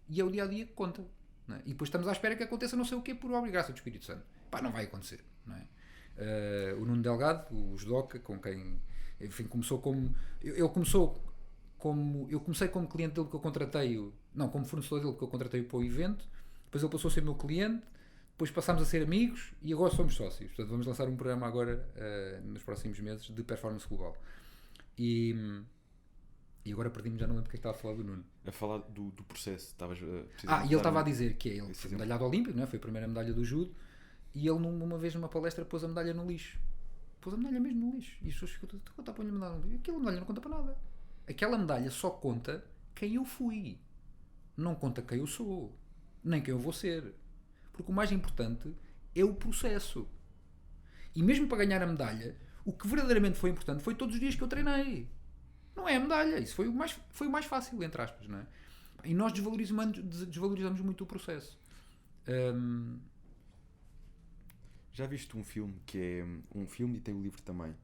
e é o dia-a-dia que conta, não é? E depois estamos à espera que aconteça não sei o quê por obra e graça do Espírito Santo. Pá, não vai acontecer, não é? O Nuno Delgado, o judoca, com quem, enfim, começou como... Ele começou como... Eu comecei como cliente dele que eu contratei... Não, como fornecedor dele que eu contratei para o evento. Depois ele passou a ser meu cliente. Depois passámos a ser amigos e agora somos sócios. Portanto, vamos lançar um programa agora, nos próximos meses, de performance global. E agora perdi-me, já não lembro porque é que estava a falar do Nuno. A falar do processo. E ele estava a dizer que ele foi medalhado olímpico, não é? Foi a primeira medalha do judo. E ele numa vez numa palestra pôs a medalha no lixo. Pôs a medalha mesmo no lixo. E as pessoas ficam, tu conta a pôr a medalha no lixo. Aquela medalha não conta para nada. Aquela medalha só conta quem eu fui. Não conta quem eu sou. Nem quem eu vou ser. Porque o mais importante é o processo. E mesmo para ganhar a medalha, o que verdadeiramente foi importante foi todos os dias que eu treinei. Não é a medalha. Isso foi o mais fácil, entre aspas, não é? E nós desvalorizamos muito o processo. Já viste um filme que é um filme e tem o livro também,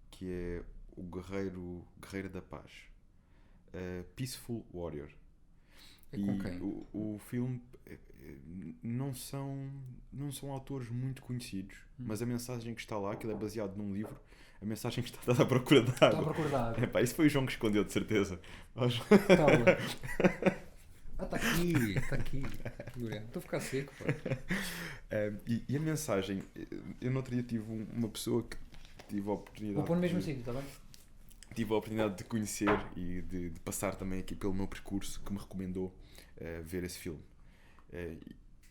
que é o Guerreiro da Paz, Peaceful Warrior. É com quem? O filme não são autores muito conhecidos, mas a mensagem que está lá, aquilo é baseado num livro, a mensagem que está à procura de água. Está à procura de água. Epá, isso foi o João que escondeu, de certeza. Está bom. Está aqui. Estou a ficar seco, pá. E a mensagem, eu no outro dia tive uma pessoa que tive a oportunidade. Vou pôr no mesmo sítio, está bem? Tive a oportunidade de conhecer e de passar também aqui pelo meu percurso, que me recomendou ver esse filme.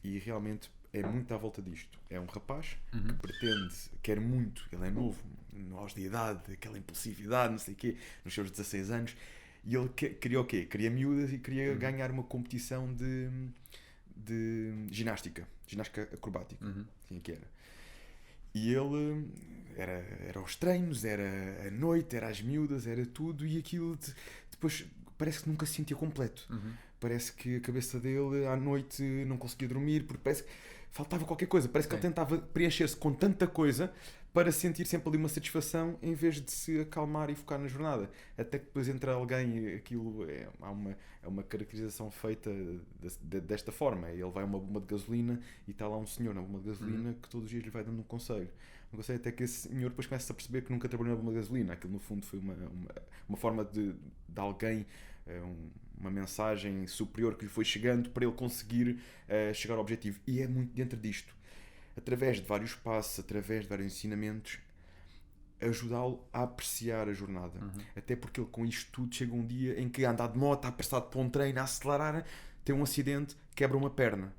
E realmente é muito à volta disto. É um rapaz que pretende, quer muito, ele é novo, no auge de idade, aquela impulsividade, não sei o quê, nos seus 16 anos. E ele queria o quê? Queria miúdas e queria ganhar uma competição de ginástica acrobática. Assim que era. E ele era os treinos, era a noite, era as miúdas, era tudo, e aquilo depois parece que nunca se sentia completo. Parece que a cabeça dele à noite não conseguia dormir, porque parece que faltava qualquer coisa. Parece que ele tentava preencher-se com tanta coisa para sentir sempre ali uma satisfação, em vez de se acalmar e focar na jornada. Até que depois entra alguém, aquilo há uma caracterização feita desta forma. Ele vai a uma bomba de gasolina e está lá um senhor na bomba de gasolina que todos os dias lhe vai dando um conselho. Até que esse senhor depois começa a perceber que nunca trabalhou na bomba de gasolina. Aquilo no fundo foi uma forma de alguém, uma mensagem superior que lhe foi chegando para ele conseguir chegar ao objetivo. E é muito dentro disto, através de vários passos, através de vários ensinamentos, ajudá-lo a apreciar a jornada. Até porque ele com isto tudo chega um dia em que anda de moto, está apressado para um treino, a acelerar, tem um acidente, quebra uma perna.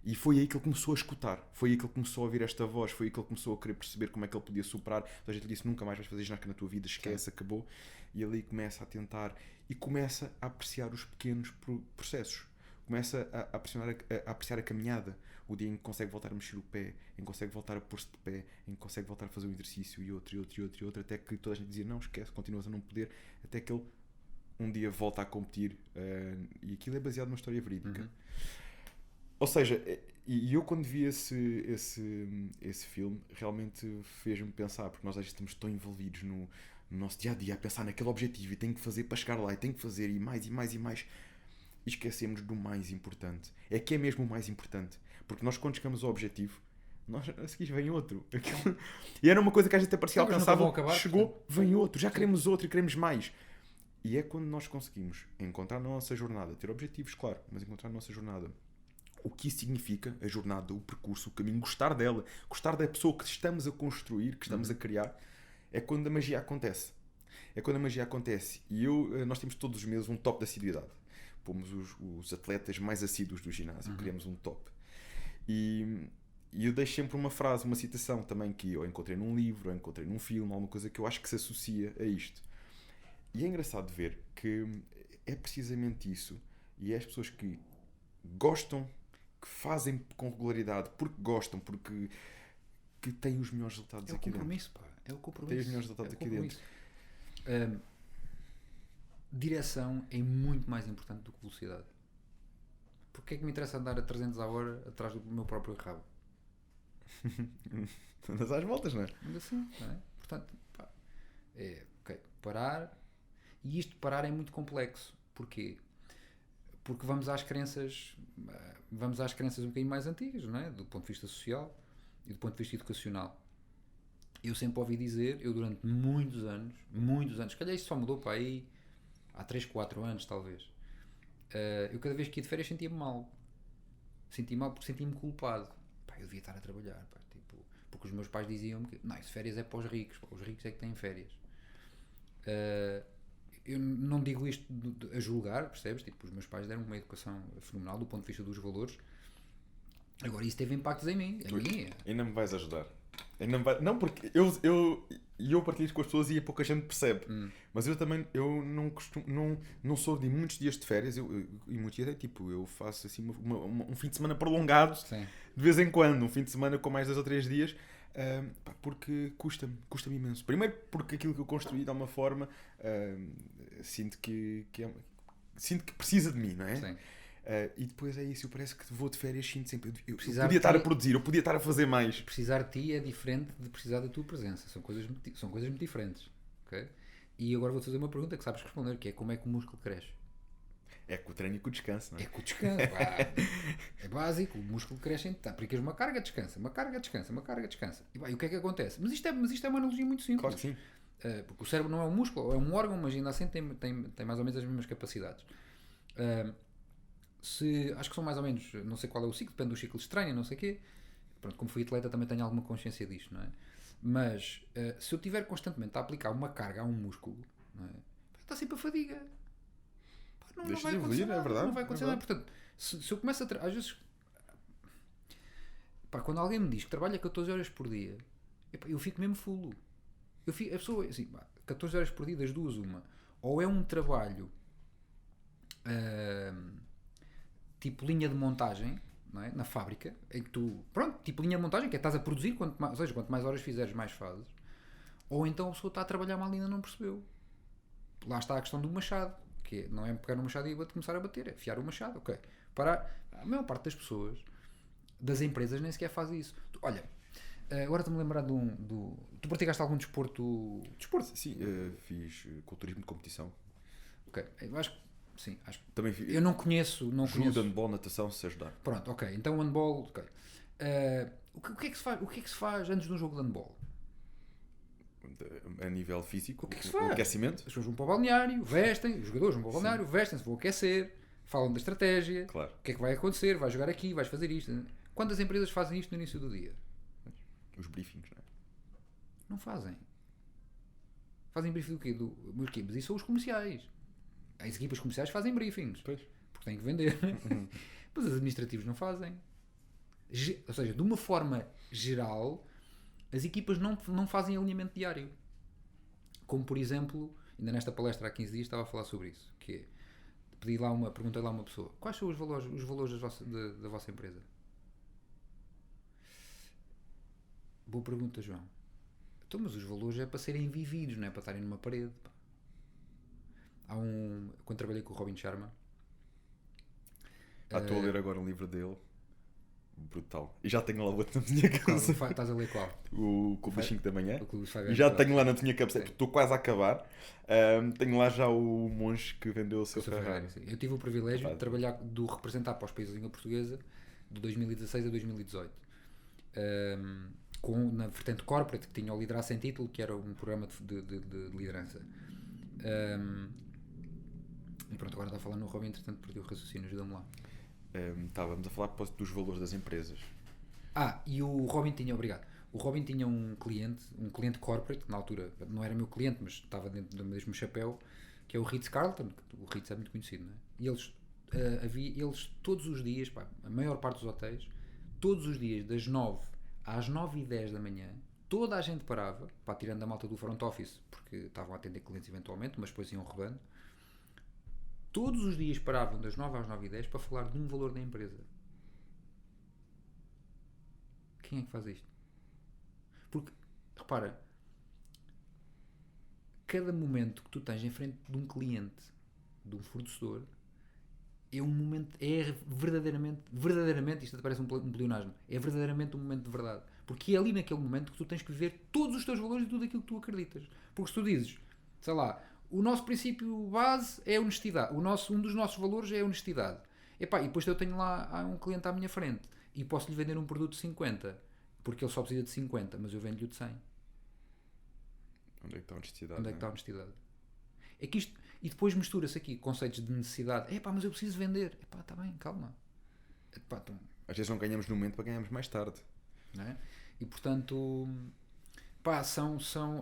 E foi aí que ele começou a escutar, foi aí que ele começou a ouvir esta voz, foi aí que ele começou a querer perceber como é que ele podia superar. A gente lhe disse, nunca mais vais fazer ginástica na tua vida, esquece, acabou. E ali começa a tentar e começa a apreciar os pequenos processos. Começa a apreciar a caminhada, o dia em que consegue voltar a mexer o pé, em que consegue voltar a pôr-se de pé, em que consegue voltar a fazer um exercício e outro, até que toda a gente dizia, não, esquece, continuas a não poder, até que ele um dia volta a competir, e aquilo é baseado numa história verídica. Ou seja, e eu quando vi esse filme, realmente fez-me pensar, porque nós às vezes estamos tão envolvidos no nosso dia-a-dia, a pensar naquele objetivo, e tenho que fazer para chegar lá, e tenho que fazer, e mais, e esquecemos do mais importante. É que é mesmo o mais importante. Porque nós quando chegamos ao objetivo, nós a seguir vem outro. E era uma coisa que a gente até parecia alcançável, chegou, vem outro, já queremos outro e queremos mais. E é quando nós conseguimos encontrar na nossa jornada, ter objetivos, claro, mas encontrar na nossa jornada o que isso significa, a jornada, o percurso, o caminho, gostar dela, gostar da pessoa que estamos a construir, que estamos a criar, é quando a magia acontece. É quando a magia acontece. E nós temos todos os meses um top de assiduidade. Pomos os atletas mais assíduos do ginásio, criamos um top. E eu deixo sempre uma frase, uma citação também, que eu encontrei num livro, eu encontrei num filme, alguma coisa que eu acho que se associa a isto. E é engraçado ver que é precisamente isso. E é as pessoas que gostam, que fazem com regularidade, porque gostam, porque que têm os melhores resultados aqui dentro. É o compromisso. Têm os melhores resultados aqui dentro. Direção é muito mais importante do que velocidade. Porque é que me interessa andar a 300 a hora atrás do meu próprio rabo? Andas às voltas, não é? Mas assim, não é? Portanto, parar. E isto parar é muito complexo. Porquê? Porque vamos às crenças um bocadinho mais antigas, não é? Do ponto de vista social e do ponto de vista educacional. Eu sempre ouvi dizer, eu durante muitos anos, se calhar isto só mudou para aí há 3, 4 anos talvez, eu cada vez que ia de férias sentia-me mal porque sentia-me culpado. Pá, eu devia estar a trabalhar, pá, tipo, porque os meus pais diziam-me que não, isso férias é para os ricos, pá, os ricos é que têm férias. Eu não digo isto a julgar, percebes? Tipo, os meus pais deram uma educação fenomenal do ponto de vista dos valores, Agora isso teve impactos em mim. A mim. Ainda me vais ajudar. Não, porque eu partilho isso com as pessoas e pouca gente percebe. Mas eu também não costumo, não sou de muitos dias de férias. E muitos dias é tipo, eu faço assim um fim de semana prolongado. Sim. De vez em quando, um fim de semana com mais 2 ou 3 dias. Porque custa-me imenso. Primeiro porque aquilo que eu construí de alguma forma sinto que precisa de mim, não é? Sim. E depois é isso, eu parece que vou de férias, sinto sempre eu Precisar podia de estar ti- a produzir, eu podia estar a fazer mais. Precisar de ti é diferente de precisar da tua presença. São coisas muito diferentes. Ok? E agora vou-te fazer uma pergunta que sabes responder, que é como é que o músculo cresce? É com o treino e com o descanso, não é? É com o descanso. É básico. O músculo cresce em... Aplicas uma carga, descansa. Uma carga, descansa. Uma carga, descansa. E o que é que acontece? Mas isto é uma analogia muito simples. Claro que sim. Porque o cérebro não é um músculo, é um órgão, mas ainda assim tem mais ou menos as mesmas capacidades. Acho que são mais ou menos, não sei qual é o ciclo, depende dos ciclos de treino, não sei o quê. Pronto, como fui atleta também tenho alguma consciência disto, não é? Mas se eu estiver constantemente a aplicar uma carga a um músculo, não é? Está sempre a fadiga. Não Deixa vai de acontecer evoluir, nada, é verdade. não vai acontecer nada. Portanto, se eu começo a... Às vezes... quando alguém me diz que trabalha 14 horas por dia, eu fico mesmo fulo. A pessoa, assim, 14 horas por dia, das duas, uma. Ou é um trabalho tipo linha de montagem, não é? Na fábrica, em que tu, pronto, tipo linha de montagem, que é estás a produzir, ou seja, quanto mais horas fizeres, mais fazes. Ou então a pessoa está a trabalhar mal e ainda não percebeu. Lá está a questão do machado, que não é pegar no machado e começar a bater, é afiar o machado, ok. A maior parte das pessoas, das empresas, nem sequer faz isso. Olha, agora estou-me a lembrar tu praticaste algum desporto? Desporto? Sim, fiz culturismo de competição. Ok, eu acho que sim. Também fiz Eu não conheço. judo, handball, natação, se ajudar. Pronto, ok. Então handball, ok. O que é que se faz antes de um jogo de handball? A nível físico, O que é que se faz? aquecimento. As pessoas vão para o balneário, vestem, os jogadores vão para o balneário, vestem-se, vão aquecer, falam da estratégia, Claro. o que é que vai acontecer, vais jogar aqui, vais fazer isto. Quantas empresas fazem isto no início do dia? Os briefings, não é? Não fazem. Fazem briefing do quê? Mas isso são os comerciais. As equipas comerciais fazem briefings. Pois. Porque têm que vender. Mas os administrativos não fazem. Ou seja, de uma forma geral, as equipas não fazem alinhamento diário. Como, por exemplo, ainda nesta palestra há 15 dias estava a falar sobre isso. Que é, perguntei lá a uma pessoa, quais são os valores da vossa empresa? Boa pergunta, João. Então, mas os valores é para serem vividos, não é para estarem numa parede. Pá. Quando trabalhei com o Robin Sharma, Estou a ler agora um livro dele. Brutal. E já tenho lá o outro na minha casa. estás a ler qual? O Clube das 5 da manhã. O Clube dos Five E já Club. tenho lá na minha cabeceira, porque estou quase a acabar. Tenho lá já o monge que vendeu o seu Ferrari. Sim. Eu tive o privilégio de trabalhar, de representar para os países de língua portuguesa de 2016 a 2018. Na vertente corporate, que tinha o Liderar Sem Título, que era um programa de liderança. E pronto, agora está a falar no Robin, entretanto perdi o raciocínio, ajuda-me lá. Estávamos a falar dos valores das empresas. E o Robin tinha, obrigado. O Robin tinha um cliente corporate, na altura não era meu cliente, mas estava dentro do mesmo chapéu, que é o Ritz-Carlton, que o Ritz é muito conhecido, não é? E eles todos os dias, a maior parte dos hotéis, todos os dias, das 9 às 9h10 da manhã, toda a gente parava, tirando a malta do front office, porque estavam a atender clientes eventualmente, mas depois iam rodando. Todos os dias paravam das 9 às 9h10 para falar de um valor da empresa. Quem é que faz isto? Porque, repara, cada momento que tu tens em frente de um cliente, de um fornecedor, é um momento, é verdadeiramente, isto até parece um pleonasmo, é verdadeiramente um momento de verdade. Porque é ali naquele momento que tu tens que viver todos os teus valores e tudo aquilo que tu acreditas. Porque se tu dizes, sei lá, o nosso princípio base é a honestidade, um dos nossos valores é a honestidade. E depois eu tenho lá um cliente à minha frente e posso-lhe vender um produto de 50, porque ele só precisa de 50, mas eu vendo-lhe o de 100. Onde é que está a honestidade? Onde é que está a honestidade? É que isto, e depois mistura-se aqui conceitos de necessidade. Mas eu preciso vender. Está bem, calma. Então, às vezes não ganhamos no momento para ganharmos mais tarde. Não é? E portanto, ou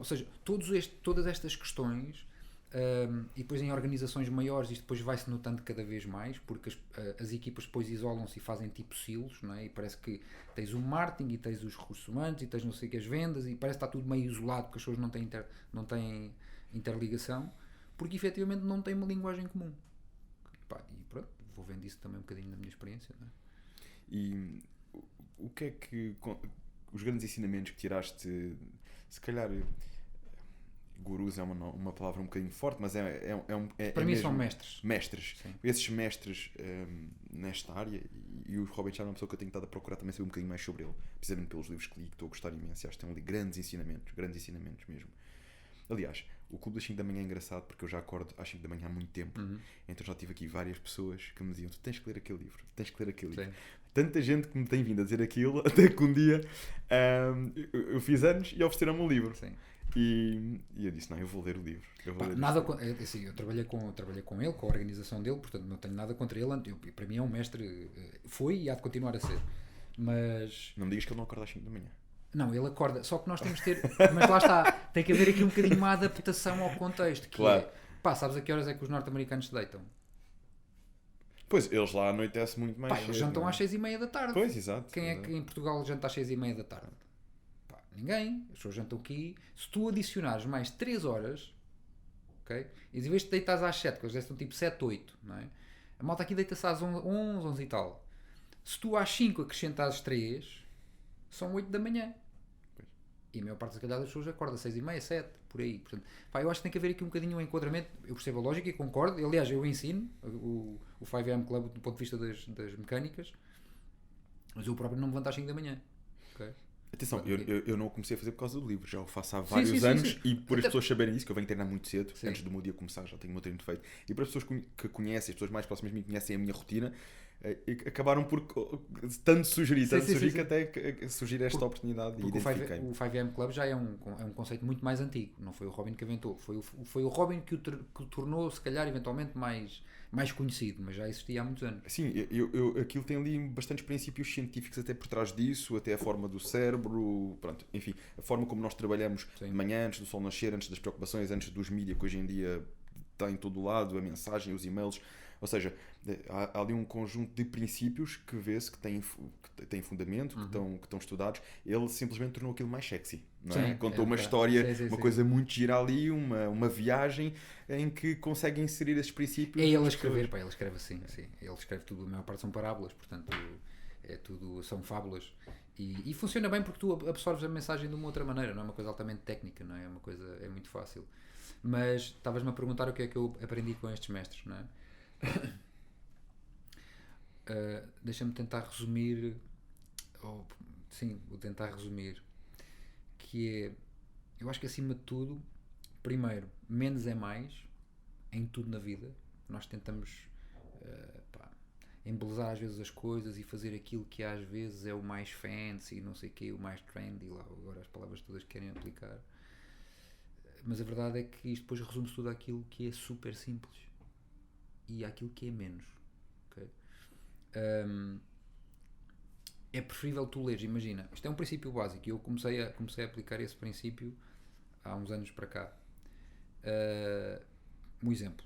seja, todas estas questões E depois em organizações maiores isto depois vai-se notando cada vez mais, porque as equipas depois isolam-se e fazem tipo silos, não é? E parece que tens o marketing e tens os recursos humanos e tens não sei o que as vendas e parece que está tudo meio isolado porque as pessoas não têm interligação, porque efetivamente não têm uma linguagem comum. Pá, e pronto, vou vendo isso também um bocadinho na minha experiência, não é? E o que é que os grandes ensinamentos que tiraste, se calhar gurus é uma palavra um bocadinho forte, mas para mim são mestres. Sim. Esses mestres nesta área, e o Robin Sharma é uma pessoa que eu tenho estado a procurar também saber um bocadinho mais sobre ele, precisamente pelos livros que li, que estou a gostar imenso. Acho que tem ali grandes ensinamentos mesmo. Aliás, o Clube das 5 da manhã é engraçado porque eu já acordo às 5 da manhã há muito tempo. Então já tive aqui várias pessoas que me diziam: tu tens que ler aquele livro, Sim. Tanta gente que me tem vindo a dizer aquilo, até que um dia eu fiz anos e ofereceram-me um livro. Sim. E eu disse: não, eu vou ler o livro. Assim, eu trabalhei com ele, com a organização dele, portanto não tenho nada contra ele. Para mim é um mestre, foi e há de continuar a ser. Mas não me digas que ele não acorda às 5 da manhã. Não, ele acorda, só que nós temos de ter. Mas lá está, tem que haver aqui um bocadinho uma adaptação ao contexto. Que claro. Sabes a que horas é que os norte-americanos se deitam? Pois, eles lá anoitecem muito mais. Eles jantam às 6:30 da tarde. Pois, exato. Quem é que em Portugal janta às 6:30 da tarde? Ninguém. As pessoas jantam aqui. Se tu adicionares mais 3 horas, ok? E em vez de deitares às 7, que eles estão tipo 7, 8, não é? A malta aqui deita-se às 11 e tal. Se tu às 5 acrescentares 3, são 8 da manhã. E a maior parte, se calhar, das pessoas acorda 6:30, 7, por aí. Portanto, eu acho que tem que haver aqui um bocadinho um enquadramento. Eu percebo a lógica e concordo. Aliás, eu ensino o 5am Club do ponto de vista das mecânicas, mas eu próprio não me levanto às 5 da manhã. Okay? Atenção, eu não o comecei a fazer por causa do livro, já o faço há vários anos. E por as pessoas saberem isso, que eu venho treinar muito cedo, antes do meu dia começar, já tenho o meu treino feito. E para as pessoas que conhecem, as pessoas mais próximas de mim conhecem a minha rotina, acabaram por tanto sugerir que até surgir esta oportunidade e identifiquei. O 5am Club já é um conceito muito mais antigo, não foi o Robin que inventou, foi o Robin que o tornou, se calhar, eventualmente mais conhecido, mas já existia há muitos anos. Sim, aquilo tem ali bastantes princípios científicos até por trás disso, até a forma do cérebro, pronto, enfim, a forma como nós trabalhamos de manhã, antes do sol nascer, antes das preocupações, antes dos mídias que hoje em dia está em todo o lado, a mensagem, os e-mails. Ou seja, há ali um conjunto de princípios que vê-se que têm fundamento, que estão estudados. Ele simplesmente tornou aquilo mais sexy, não é? Contou uma história, uma coisa muito gira ali, uma viagem em que consegue inserir esses princípios. É ele a escrever, ele escreve assim, sim. Ele escreve tudo, a maior parte são parábolas, portanto, são fábulas. E funciona bem porque tu absorves a mensagem de uma outra maneira, não é uma coisa altamente técnica, não é? É muito fácil. Mas estavas-me a perguntar o que é que eu aprendi com estes mestres, não é? Deixa-me tentar resumir. Vou tentar resumir. Que é, eu acho que acima de tudo, primeiro, menos é mais em tudo na vida. Nós tentamos embelezar às vezes as coisas e fazer aquilo que às vezes é o mais fancy, não sei o quê, o mais trendy, lá agora as palavras todas que querem aplicar. Mas a verdade é que isto depois resume-se tudo àquilo que é super simples e àquilo que é menos. Okay? É preferível tu leres, imagina, isto é um princípio básico e eu comecei a aplicar esse princípio há uns anos para cá. Um exemplo,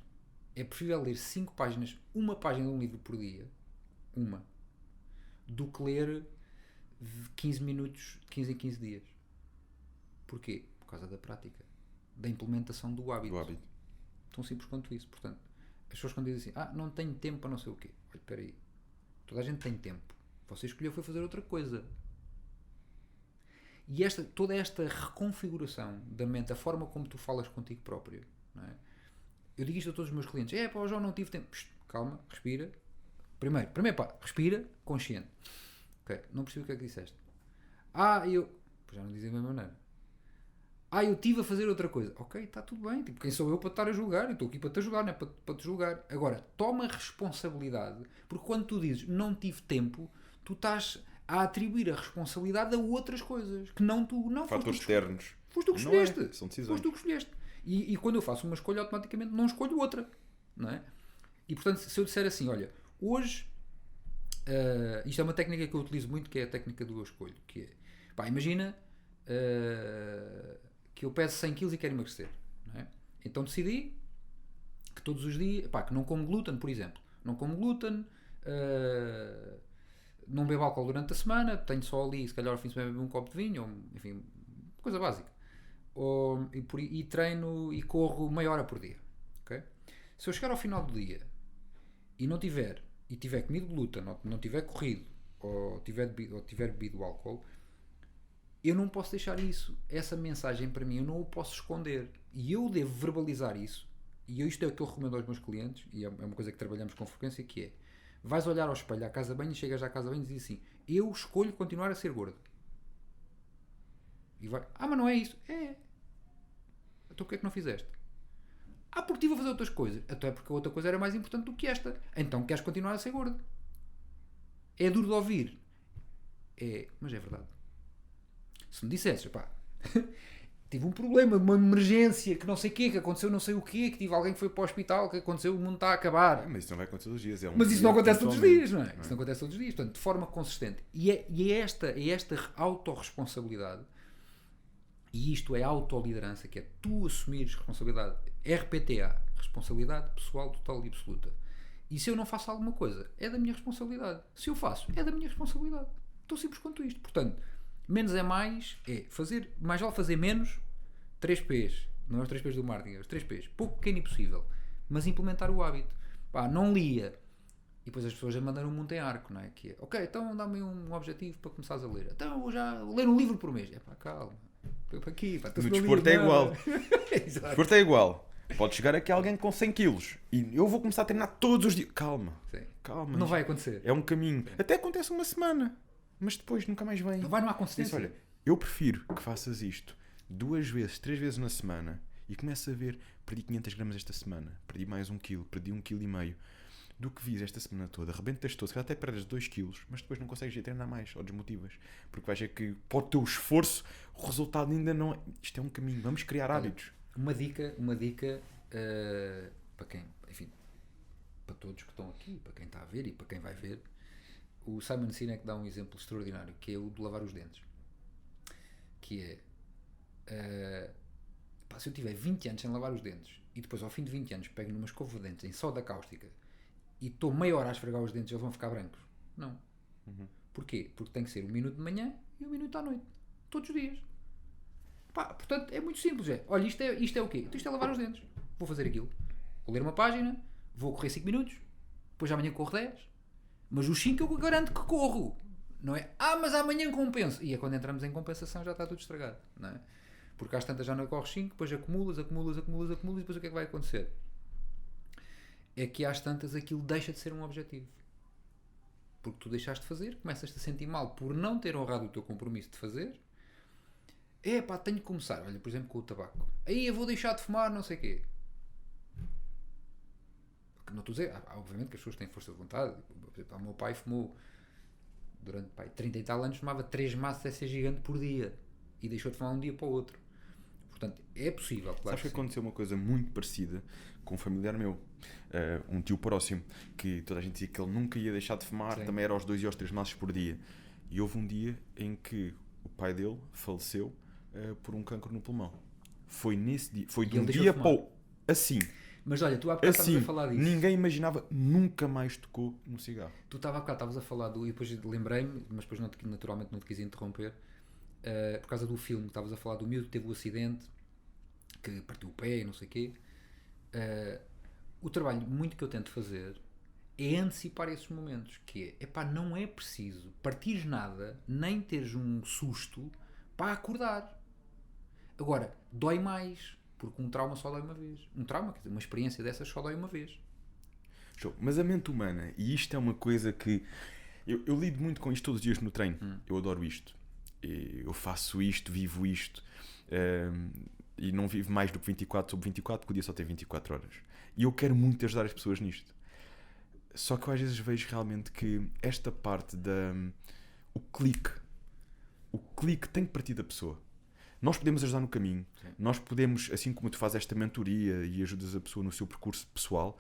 é preferível ler 5 páginas, uma página de um livro por dia, do que ler 15 minutos, 15 em 15 dias. Porquê? Por causa da prática, da implementação do hábito. Tão simples quanto isso. Portanto, as pessoas quando dizem assim, não tenho tempo para não sei o quê. Olha, espera aí, toda a gente tem tempo. Você escolheu foi fazer outra coisa. E toda esta reconfiguração da mente, a forma como tu falas contigo próprio, não é? Eu digo isto a todos os meus clientes. João, não tive tempo. Calma, respira. Primeiro, respira, consciente. Ok, não percebi o que é que disseste. Já não dizem da mesma maneira. Eu estive a fazer outra coisa. Ok, está tudo bem. Tipo, quem sou eu para estar a julgar? Eu estou aqui para te ajudar, não é para te julgar. Agora, toma responsabilidade, porque quando tu dizes não tive tempo, tu estás a atribuir a responsabilidade a outras coisas que não tu não fatores externos. Foste tu que escolheste. São decisões. Foste tu que escolheste. E quando eu faço uma escolha, automaticamente não escolho outra. Não é? E portanto, se eu disser assim, olha, hoje, isto é uma técnica que eu utilizo muito, que é a técnica do eu escolho. Que é, imagina que eu peso 100 kg e quero emagrecer. Não é? Então decidi, que todos os dias, pá, que não como glúten, por exemplo. Não como glúten, não bebo álcool durante a semana, tenho só ali, se calhar ao fim de semana bebo um copo de vinho, ou, enfim, coisa básica. E treino e corro meia hora por dia. Okay? Se eu chegar ao final do dia e não tiver, e tiver comido glúten, ou não tiver corrido, ou tiver bebido álcool, eu não posso deixar isso. Essa mensagem para mim eu não o posso esconder. E eu devo verbalizar isso. E isto é o que eu recomendo aos meus clientes, e é uma coisa que trabalhamos com frequência, que é: vais olhar ao espelho à casa de banho e chegas à casa de banho e dizes assim: eu escolho continuar a ser gordo. E vai: mas não é isso. É. Então o que é que não fizeste? Porque estive a fazer outras coisas. Até porque a outra coisa era mais importante do que esta. Então queres continuar a ser gordo. É duro de ouvir. Mas é verdade. Se me dissesses, pá, tive um problema, uma emergência, que não sei o quê, que aconteceu não sei o quê, que tive alguém que foi para o hospital, que aconteceu, o mundo está a acabar. Mas isso não vai acontecer todos os dias. Mas isso não acontece todos os dias, não é? Isso não acontece todos os dias. Portanto, de forma consistente. E é esta autorresponsabilidade, e isto é autoliderança, que é tu assumires responsabilidade. RPTA, responsabilidade pessoal total e absoluta. E se eu não faço alguma coisa, é da minha responsabilidade. Se eu faço, é da minha responsabilidade. Tão simples quanto isto. Portanto, menos é mais, mais vale fazer menos, 3 P's, não é os 3 P's do marketing, é os 3 P's, pouco, pequeno e possível, mas implementar o hábito. Pá, não lia, e depois as pessoas já mandaram um monte em arco, não é? Que é, ok, então dá-me um objetivo para começares a ler, então eu vou já ler um livro por mês. Calma, estou para aqui, pá, no desporto é igual. Desporto é igual. Pode chegar aqui alguém com 100 quilos e eu vou começar a treinar todos os dias. Calma. Não vai acontecer. É um caminho. Sim. Até acontece uma semana, mas depois nunca mais vem. Não há consistência. Olha, eu prefiro que faças isto 2 vezes, 3 vezes na semana e comeces a ver: perdi 500 gramas esta semana, perdi mais 1 quilo, perdi 1,5 kg, do que vis esta semana toda, arrebentas todo, se calhar até perdes 2 quilos, mas depois não consegues ir treinar mais, ou desmotivas, porque vais ver que para o teu esforço o resultado ainda não é. Isto é um caminho, vamos criar hábitos. Uma dica para quem, enfim, para todos que estão aqui, para quem está a ver e para quem vai ver. O Simon Sinek dá um exemplo extraordinário, que é o de lavar os dentes. Que é, se eu tiver 20 anos sem lavar os dentes e depois ao fim de 20 anos pego numa escova de dentes em soda cáustica e estou meia hora a esfregar os dentes, eles vão ficar brancos. Não. Porquê? Porque tem que ser 1 minuto de manhã e 1 minuto à noite. Todos os dias. Portanto, é muito simples. Olha, isto é o quê? Isto é lavar os dentes. Vou fazer aquilo. Vou ler uma página, vou correr 5 minutos, depois amanhã corro 10. Mas os 5 eu garanto que corro. Não é? Mas amanhã compenso. E é quando entramos em compensação já está tudo estragado. Não é? Porque às tantas já não corres 5, depois acumulas, e depois o que é que vai acontecer? É que às tantas aquilo deixa de ser um objetivo. Porque tu deixaste de fazer, começas-te a sentir mal por não ter honrado o teu compromisso de fazer. Tenho que começar. Olha, por exemplo, com o tabaco. Aí eu vou deixar de fumar, não sei o quê. Não estou a dizer, obviamente que as pessoas têm força de vontade. Por exemplo, o meu pai fumou durante 30 e tal anos, fumava 3 maços SC gigante por dia e deixou de fumar um dia para o outro. Portanto, é possível. Claro. Sabes que aconteceu uma coisa muito parecida com um familiar meu, um tio próximo, que toda a gente dizia que ele nunca ia deixar de fumar. Sim. Também era aos 2 e aos 3 maços por dia. E houve um dia em que o pai dele faleceu por um cancro no pulmão. Foi nesse dia, foi de um dia para o... Assim. Mas olha, tu há bocado estavas a falar disso. Ninguém imaginava, nunca mais tocou no cigarro. Tu há bocado estavas a falar e depois lembrei-me, mas depois naturalmente não te quis interromper, por causa do filme, estavas a falar do miúdo que teve o acidente, que partiu o pé e não sei o quê. O trabalho muito que eu tento fazer é antecipar esses momentos, que não é preciso partires nada, nem teres um susto para acordar. Agora, dói mais, porque um trauma só dói uma vez. Uma experiência dessas só dói uma vez. Show. Mas a mente humana, e isto é uma coisa que eu lido muito com isto todos os dias no treino. Eu adoro isto. Eu faço isto, vivo isto. E não vivo mais do que 24/24, porque o dia só tem 24 horas. E eu quero muito ajudar as pessoas nisto. Só que eu às vezes vejo realmente que esta parte o clique tem que partir da pessoa. Nós podemos ajudar no caminho. Sim. Nós podemos, assim como tu fazes esta mentoria e ajudas a pessoa no seu percurso pessoal,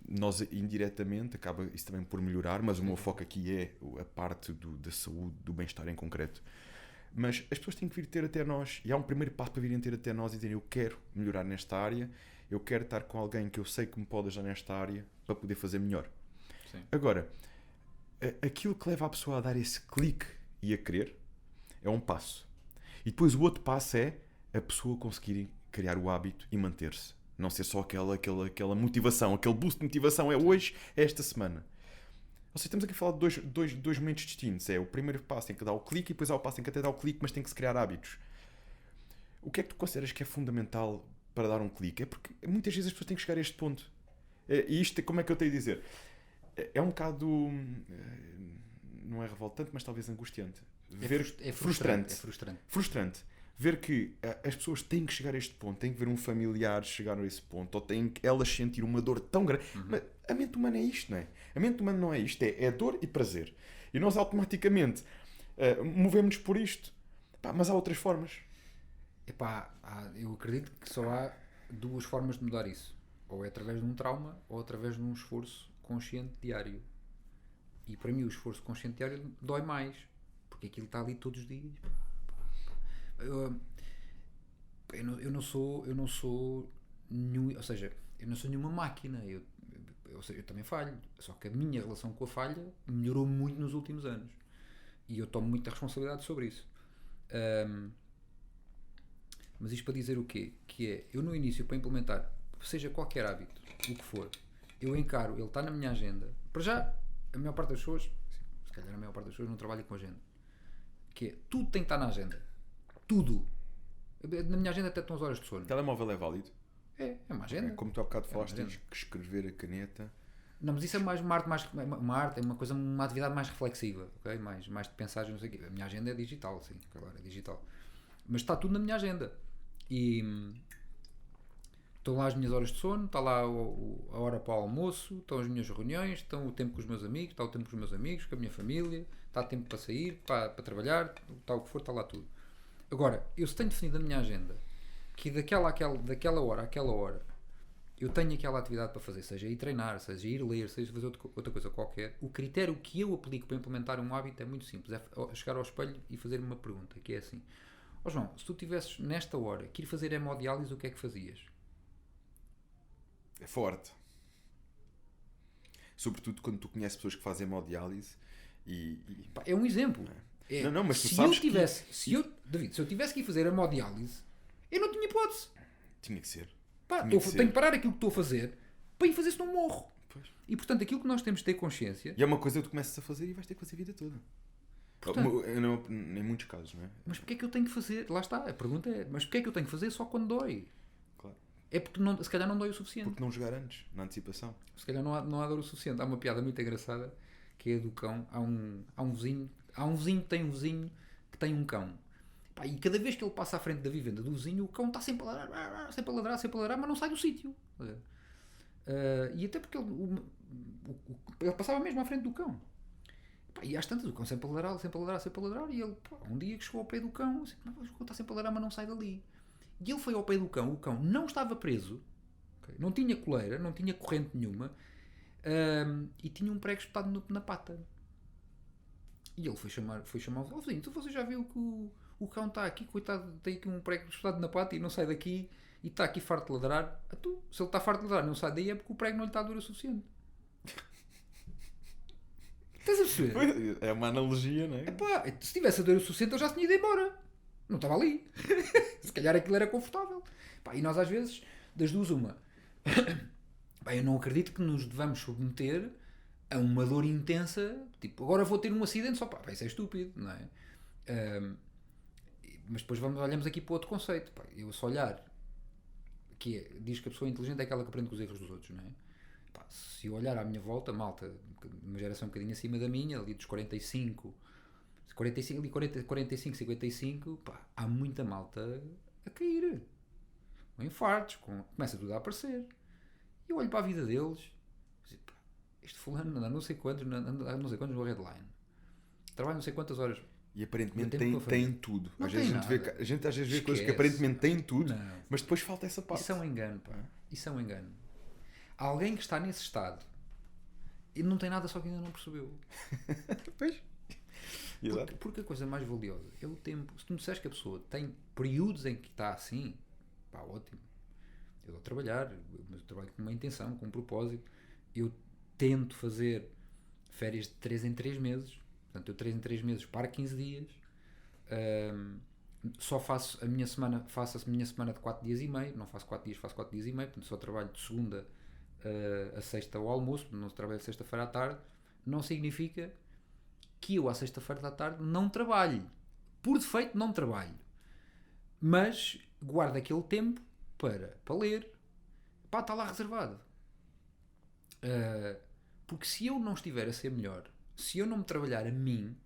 nós indiretamente acaba isso também por melhorar, mas o meu foco aqui é a parte da saúde, do bem-estar em concreto. Mas as pessoas têm que vir ter até nós, e há um primeiro passo para virem ter até nós e dizerem: eu quero melhorar nesta área, Eu quero estar com alguém que eu sei que me pode ajudar nesta área para poder fazer melhor. Sim. Agora, aquilo que leva a pessoa a dar esse clique e a querer é um passo. E depois o outro passo é a pessoa conseguir criar o hábito e manter-se. Não ser só aquela motivação, aquele boost de motivação. É hoje, é esta semana. Ou seja, estamos aqui a falar de dois momentos distintos. É o primeiro passo em que dá o clique e depois há o passo em que até dá o clique, mas tem que se criar hábitos. O que é que tu consideras que é fundamental para dar um clique? É porque muitas vezes as pessoas têm que chegar a este ponto. E isto, como é que eu tenho a dizer? É um bocado... Não é revoltante, mas talvez angustiante. É frustrante. É frustrante. Frustrante. Ver que as pessoas têm que chegar a este ponto, têm que ver um familiar chegar a esse ponto, ou têm que elas sentir uma dor tão grande. Mas a mente humana é isto, não é? A mente humana não é isto, é dor e prazer. E nós automaticamente movemos-nos por isto. Mas há outras formas. Epá, eu acredito que só há duas formas de mudar isso. Ou é através de um trauma, ou através de um esforço consciente diário. E para mim o esforço consciente diário dói mais. Porque aquilo está ali todos os dias. Eu não sou nenhum, ou seja, eu não sou nenhuma máquina. Eu também falho. Só que a minha relação com a falha melhorou muito nos últimos anos. E eu tomo muita responsabilidade sobre isso. Mas isto para dizer o quê? Que é, eu no início, para implementar, seja qualquer hábito, o que for, eu encaro, ele está na minha agenda. Para já, a maior parte das pessoas, se calhar a maior parte das pessoas não trabalha com agenda. Que é, tudo tem que estar na agenda. Tudo. Na minha agenda até estão as horas de sono. O telemóvel é válido? É uma agenda. Como tu há bocado falaste, tens que escrever a caneta. Não, mas isso é mais uma arte, é uma atividade mais reflexiva, ok? Mais de pensagem, não sei o quê. A minha agenda é digital, sim, claro, é digital. Mas está tudo na minha agenda. E estão lá as minhas horas de sono, está lá a hora para o almoço, estão as minhas reuniões, estão o tempo com os meus amigos, está o tempo com os meus amigos, com a minha família, está tempo para sair, para trabalhar, está o que for, está lá tudo. Agora, eu se tenho definido a minha agenda que daquela hora àquela hora eu tenho aquela atividade para fazer, seja ir treinar, seja ir ler, seja fazer outra coisa qualquer, o critério que eu aplico para implementar um hábito é muito simples, é chegar ao espelho e fazer-me uma pergunta, que é assim: ó João, se tu tivesses nesta hora que ir fazer hemodiálise, o que é que fazias? É forte. Sobretudo quando tu conheces pessoas que fazem hemodiálise Pá, é um exemplo. Não, mas tu se sabes eu tivesse, David, se eu tivesse que ir fazer hemodiálise, eu não tinha hipótese. Tinha que ser. Pá, tenho que parar aquilo que estou a fazer para ir fazer, se não morro. Pois. E portanto, aquilo que nós temos de ter consciência. E é uma coisa que tu começas a fazer e vais ter que fazer a vida toda. Portanto, em muitos casos, não é? mas porquê é que eu tenho que fazer? Lá está, a pergunta é: mas porquê é que eu tenho que fazer só quando dói? Claro. É porque se calhar não dói o suficiente. Porque não jogar antes, na antecipação. Se calhar não há dor o suficiente. Há uma piada muito engraçada que é do cão. Há um vizinho que tem um vizinho que tem um cão. Pá, e cada vez que ele passa à frente da vivenda do vizinho, o cão está sempre a ladrar, mas não sai do sítio. E até porque ele passava mesmo à frente do cão. Pá, e às tantas, o cão sempre a ladrar, e ele, pá, um dia que chegou ao pé do cão, assim, o cão está sempre a ladrar, mas não sai dali. E ele foi ao pé do cão, o cão não estava preso, okay? Não tinha coleira, não tinha corrente nenhuma, e tinha um prego espetado na pata. E ele foi chamar o vizinho: então você já viu que o cão está aqui, coitado, tem aqui um prego espetado na pata e não sai daqui, e está aqui farto de ladrar. Se ele está farto de ladrar e não sai daí, é porque o prego não lhe está a dura o suficiente. Estás a perceber? É uma analogia, não é? Epá, se tivesse a dor o suficiente, eu já tinha ido embora. Não estava ali. Se calhar aquilo era confortável. Pá, e nós às vezes, das duas uma. Pá, eu não acredito que nos devamos submeter a uma dor intensa. Tipo, agora vou ter um acidente só. Pá, isso é estúpido, não é? Mas depois olhamos aqui para outro conceito. Pá, eu se olhar, diz que a pessoa inteligente é aquela que aprende com os erros dos outros, não é? Pá, se eu olhar à minha volta, malta, uma geração um bocadinho acima da minha, ali dos 45, 55, pá, há muita malta a cair. Com infartos, começa tudo a aparecer. E eu olho para a vida deles e digo: pá, este fulano anda não sei quantos no Redline. Trabalha não sei quantas horas. E aparentemente tem tudo. Não às vezes a gente às vezes vê coisas que aparentemente têm tudo, mas depois falta essa parte. Isso é um engano, pá. Isso é um engano. Alguém que está nesse estado e não tem nada, só que ainda não percebeu. Pois. Porque a coisa mais valiosa é o tempo. Se tu me disseres que a pessoa tem períodos em que está assim, pá, ótimo. Eu vou trabalhar, mas eu trabalho com uma intenção, com um propósito. Eu tento fazer férias de 3 em 3 meses. Portanto, eu 3 em 3 meses paro 15 dias. Só faço a minha semana de 4 dias e meio. Não faço 4 dias, faço 4 dias e meio. Portanto, só trabalho de segunda a sexta ao almoço. Não trabalho sexta-feira à tarde. Não significa que eu à sexta-feira da tarde não trabalho. Por defeito não trabalho. Mas guardo aquele tempo para ler. Pá, está lá reservado. Porque se eu não estiver a ser melhor, se eu não me trabalhar a mim,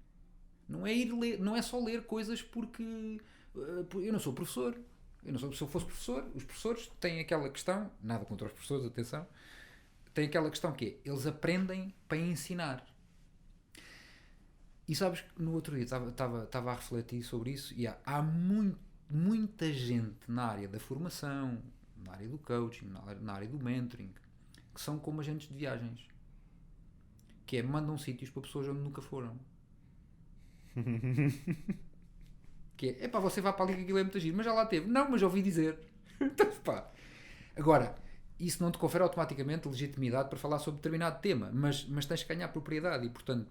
não é ir ler, não é só ler coisas porque eu não sou professor. Se eu fosse professor, os professores têm aquela questão, nada contra os professores, atenção, têm aquela questão que é, eles aprendem para ensinar. E sabes que no outro dia estava a refletir sobre isso e há muita gente na área da formação, na área do coaching, na área do mentoring, que são como agentes de viagens. Que é, mandam sítios para pessoas onde nunca foram. Que é, pá, você vai para ali que aquilo é muito giro, mas já lá teve. Não, mas ouvi dizer. Então, pá. Agora, isso não te confere automaticamente legitimidade para falar sobre determinado tema, mas tens que ganhar propriedade e, portanto,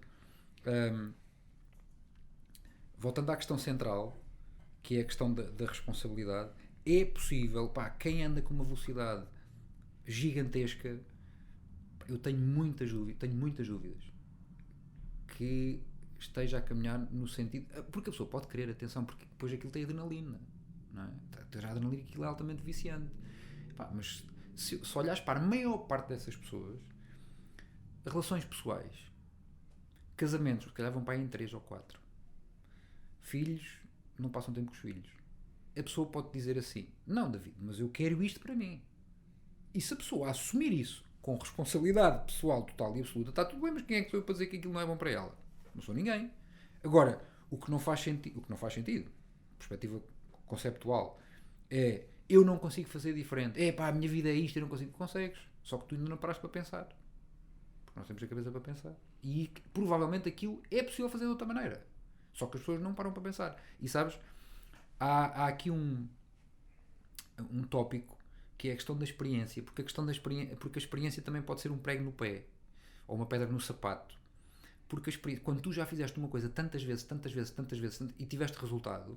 voltando à questão central, que é a questão da responsabilidade, é possível, pá, quem anda com uma velocidade gigantesca, eu tenho muitas dúvidas que esteja a caminhar no sentido, porque a pessoa pode querer, atenção, porque depois aquilo tem adrenalina, não é? Tem adrenalina, aquilo é altamente viciante. Pá, mas se olhares para a maior parte dessas pessoas, relações pessoais, casamentos, se calhar vão para aí em 3 ou 4, filhos, não passam tempo com os filhos. A pessoa pode dizer assim, não, David, mas eu quero isto para mim. E se a pessoa assumir isso com responsabilidade pessoal total e absoluta, está tudo bem, mas quem é que sou eu para dizer que aquilo não é bom para ela? Não sou ninguém. Agora, o que não faz sentido, perspectiva conceptual, é eu não consigo fazer diferente. É pá, a minha vida é isto, eu não consigo. Consegues. Só que tu ainda não paraste para pensar. Porque nós temos a cabeça para pensar. E provavelmente aquilo é possível fazer de outra maneira. Só que as pessoas não param para pensar. E sabes, há aqui um tópico que é a questão da experiência. Porque a experiência também pode ser um prego no pé. Ou uma pedra no sapato. Porque quando tu já fizeste uma coisa tantas vezes e tiveste resultado,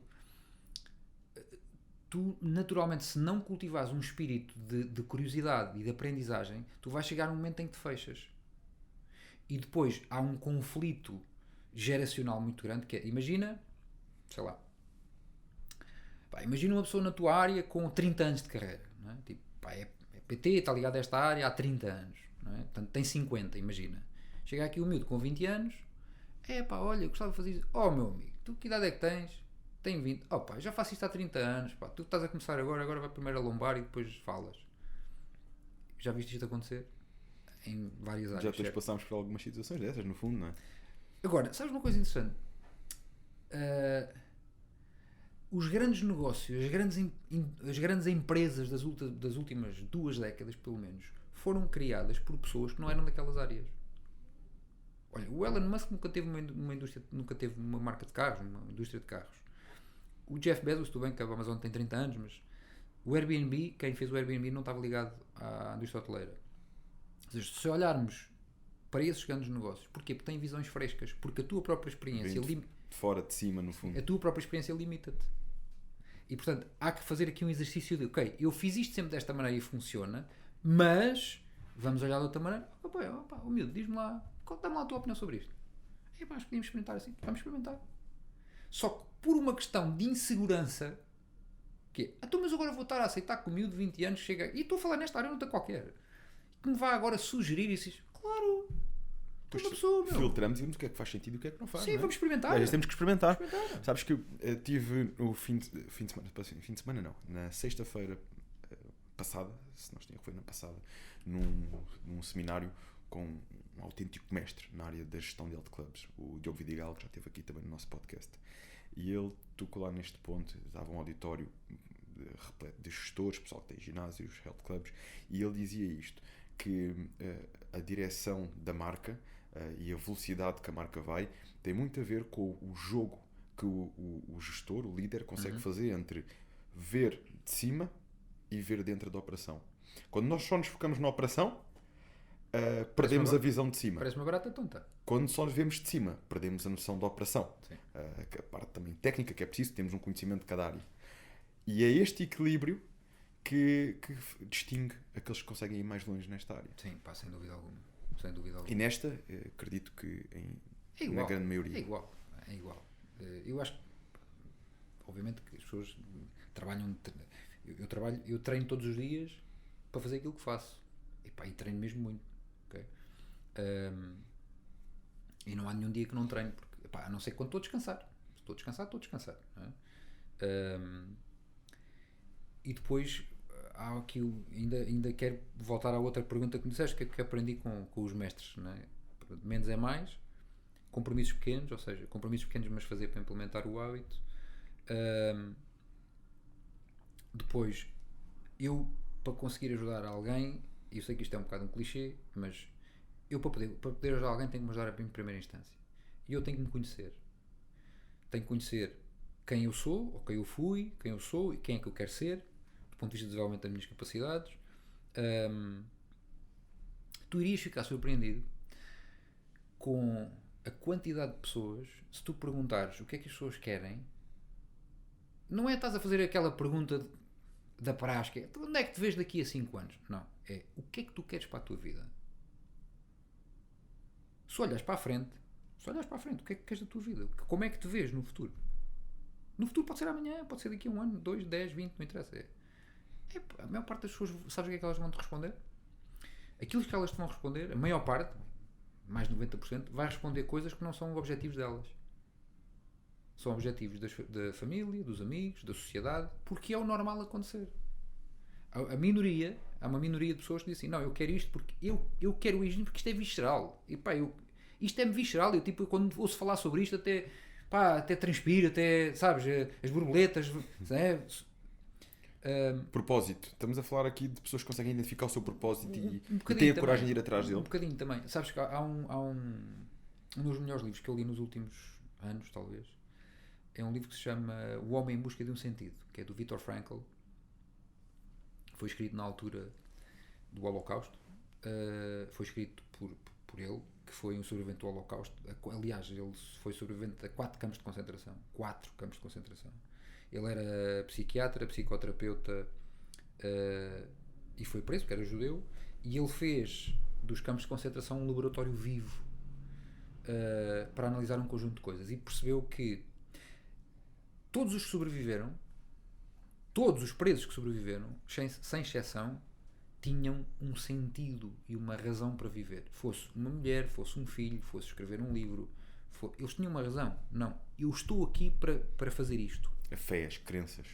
tu naturalmente, se não cultivares um espírito de curiosidade e de aprendizagem, tu vais chegar a um momento em que te fechas. E depois há um conflito geracional muito grande que é, imagina, sei lá, imagina uma pessoa na tua área com 30 anos de carreira, não é? Tipo, é PT, está ligado a esta área há 30 anos, não é? Portanto tem 50, imagina. Chega aqui um miúdo com 20 anos, olha, eu gostava de fazer isso. Oh, meu amigo, tu que idade é que tens? Tenho 20. Oh, pá, já faço isto há 30 anos, pá. Tu estás a começar agora vai primeiro a lombar e depois falas. Já viste isto acontecer? Em várias áreas. Já todos passámos por algumas situações dessas, no fundo, não é? Agora, sabes uma coisa interessante? Os grandes negócios, as grandes empresas das últimas 2 décadas, pelo menos, foram criadas por pessoas que não eram daquelas áreas. Olha, o Elon Musk nunca teve uma indústria, nunca teve uma marca de carros, uma indústria de carros. O Jeff Bezos, tudo bem que a Amazon tem 30 anos, mas o Airbnb, quem fez o Airbnb não estava ligado à indústria hoteleira. Ou seja, se olharmos para esses grandes negócios, porquê? Porque têm visões frescas, porque a tua própria experiência de fora, de cima, no fundo. A tua própria experiência limita-te. E portanto, há que fazer aqui um exercício de, ok, eu fiz isto sempre desta maneira e funciona, mas vamos olhar de outra maneira. Opa, humilde, diz-me lá, dá-me lá a tua opinião sobre isto. Nós podíamos experimentar assim, vamos experimentar. Só que por uma questão de insegurança, que é, então, mas agora vou estar a aceitar que o miúdo de 20 anos chega, e estou a falar nesta área, não está qualquer, que me vai agora sugerir isso. Claro, uma pessoa, filtramos e vemos o que é que faz sentido e o que é que não faz. Sim, não é? Vamos experimentar. Às vezes temos que experimentar. Sabes que eu tive no fim de semana não, na sexta-feira passada, se não estou foi na passada, num seminário com um autêntico mestre na área da gestão de health clubs, o Diogo Vidigal, que já esteve aqui também no nosso podcast. E ele tocou lá neste ponto, dava um auditório repleto de gestores, pessoal que tem ginásios, health clubs, e ele dizia isto, que a direção da marca e a velocidade que a marca vai tem muito a ver com o jogo que o gestor, o líder, consegue fazer entre ver de cima e ver dentro da operação. Quando nós só nos focamos na operação, perdemos a visão de cima. Parece uma barata tonta. Quando só nos vemos de cima, perdemos a noção da operação. Sim. A parte também técnica que é preciso, temos um conhecimento de cada área. E é este equilíbrio que distingue aqueles que conseguem ir mais longe nesta área. Sim, pá, sem dúvida alguma. Sem dúvida alguma. E nesta, acredito que É igual, na grande maioria. É igual. Eu acho que, obviamente, que as pessoas trabalham. Eu treino todos os dias para fazer aquilo que faço. E treino mesmo muito. Okay? E não há nenhum dia que não treino, porque, a não ser quando estou a descansar. Se estou a descansar. Não é? E depois há aqui, ainda quero voltar à outra pergunta que me disseste, que aprendi com os mestres. Não é? Menos é mais. Compromissos pequenos, ou seja, compromissos pequenos, mas fazer para implementar o hábito. Depois, eu, para conseguir ajudar alguém, e eu sei que isto é um bocado um clichê, mas eu, para poder ajudar alguém, tenho que me ajudar em primeira instância. E eu tenho que me conhecer. Tenho que conhecer quem eu sou, ou quem eu fui, quem eu sou e quem é que eu quero ser, do ponto de vista de desenvolvimento das minhas capacidades. Tu irias ficar surpreendido com a quantidade de pessoas, se tu perguntares o que é que as pessoas querem, não é estás a fazer aquela pergunta da praxe, que é, onde é que te vês daqui a 5 anos? Não, é o que é que tu queres para a tua vida? Se olhas para a frente, o que é que queres da tua vida? Como é que te vês no futuro? No futuro pode ser amanhã, pode ser daqui a 1 ano, 2, 10, 20, não interessa. A maior parte das pessoas, sabes o que é que elas vão te responder? Aquilo que elas te vão responder, a maior parte, mais de 90%, vai responder coisas que não são objetivos delas. São objetivos da família, dos amigos, da sociedade, porque é o normal acontecer. Há uma minoria de pessoas que dizem assim, não, eu quero isto porque eu quero isto porque isto é visceral. E isto é-me visceral. Eu quando ouço falar sobre isto até transpiro, até, sabes, as borboletas, propósito. Estamos a falar aqui de pessoas que conseguem identificar o seu propósito e bocadinho têm a também, coragem de ir atrás dele. Um bocadinho também. Sabes que há um dos melhores livros que eu li nos últimos anos, talvez. É um livro que se chama O Homem em Busca de um Sentido, que é do Viktor Frankl. Foi escrito na altura do Holocausto. Foi escrito por ele, que foi um sobrevivente do Holocausto. Aliás, ele foi sobrevivente a 4 campos de concentração. 4 campos de concentração. Ele era psiquiatra, psicoterapeuta e foi preso, porque era judeu. E ele fez dos campos de concentração um laboratório vivo para analisar um conjunto de coisas. E percebeu que todos os que sobreviveram, todos os presos que sobreviveram, sem exceção, tinham um sentido e uma razão para viver. Fosse uma mulher, fosse um filho, fosse escrever um livro, eles tinham uma razão. Não, eu estou aqui para fazer isto. A fé, as crenças.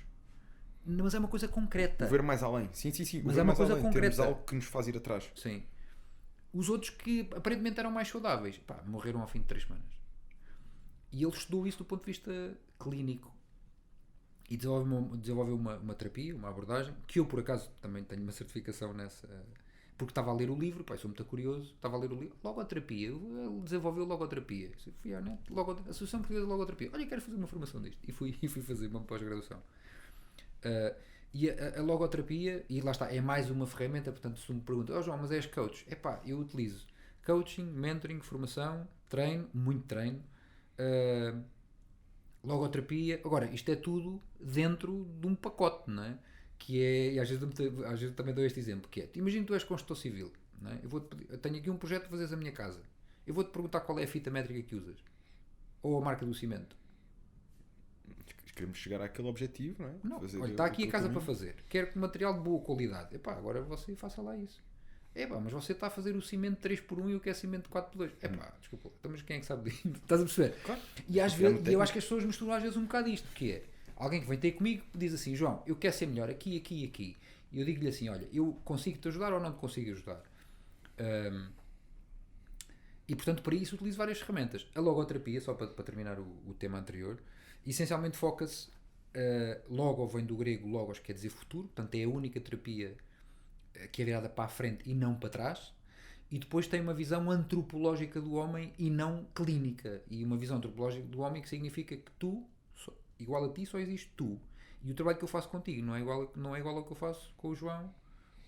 Mas é uma coisa concreta. O ver mais além. Sim. Mas é uma coisa concreta. Temos algo que nos faz ir atrás. Sim. Os outros que aparentemente eram mais saudáveis, morreram ao fim de 3 semanas. E ele estudou isso do ponto de vista clínico. E desenvolveu uma terapia, uma abordagem, que eu por acaso também tenho uma certificação nessa, porque estava a ler o livro, sou muito curioso, estava a ler o livro, logoterapia, ele desenvolveu logoterapia. Fui à net, Associação Portuguesa de Logoterapia, olha, quero fazer uma formação disto. E fui fazer uma pós-graduação. E a logoterapia, e lá está, é mais uma ferramenta, portanto, se tu me perguntas, João, mas és coach? Eu utilizo coaching, mentoring, formação, treino, muito treino, logoterapia. Agora, isto é tudo dentro de um pacote, não é? Que é, e às vezes também dou este exemplo, que é, imagina que tu és construtor civil, não é? Eu tenho aqui um projeto de fazeres a minha casa. Eu vou-te perguntar qual é a fita métrica que usas. Ou a marca do cimento. Queremos chegar àquele objetivo, não é? Não, olha, está aqui a casa para fazer. Quero material de boa qualidade. Agora você faça lá isso. Mas você está a fazer o cimento 3x1 e eu quero cimento 4x2. Desculpa, mas quem é que sabe disso? Estás a perceber? Claro. E às vezes, eu acho que as pessoas misturam às vezes um bocado isto, que é, alguém que vem ter comigo diz assim, João, eu quero ser melhor aqui, aqui e aqui. E eu digo-lhe assim, olha, eu consigo te ajudar ou não te consigo ajudar? E portanto para isso utilizo várias ferramentas. A logoterapia, só para terminar o tema anterior, essencialmente foca-se, logo vem do grego logos, quer dizer futuro, portanto é a única terapia que é virada para a frente e não para trás, e depois tem uma visão antropológica do homem e não clínica, e uma visão antropológica do homem que significa que tu, igual a ti, só existe tu, E o trabalho que eu faço contigo não é igual ao que eu faço com o João,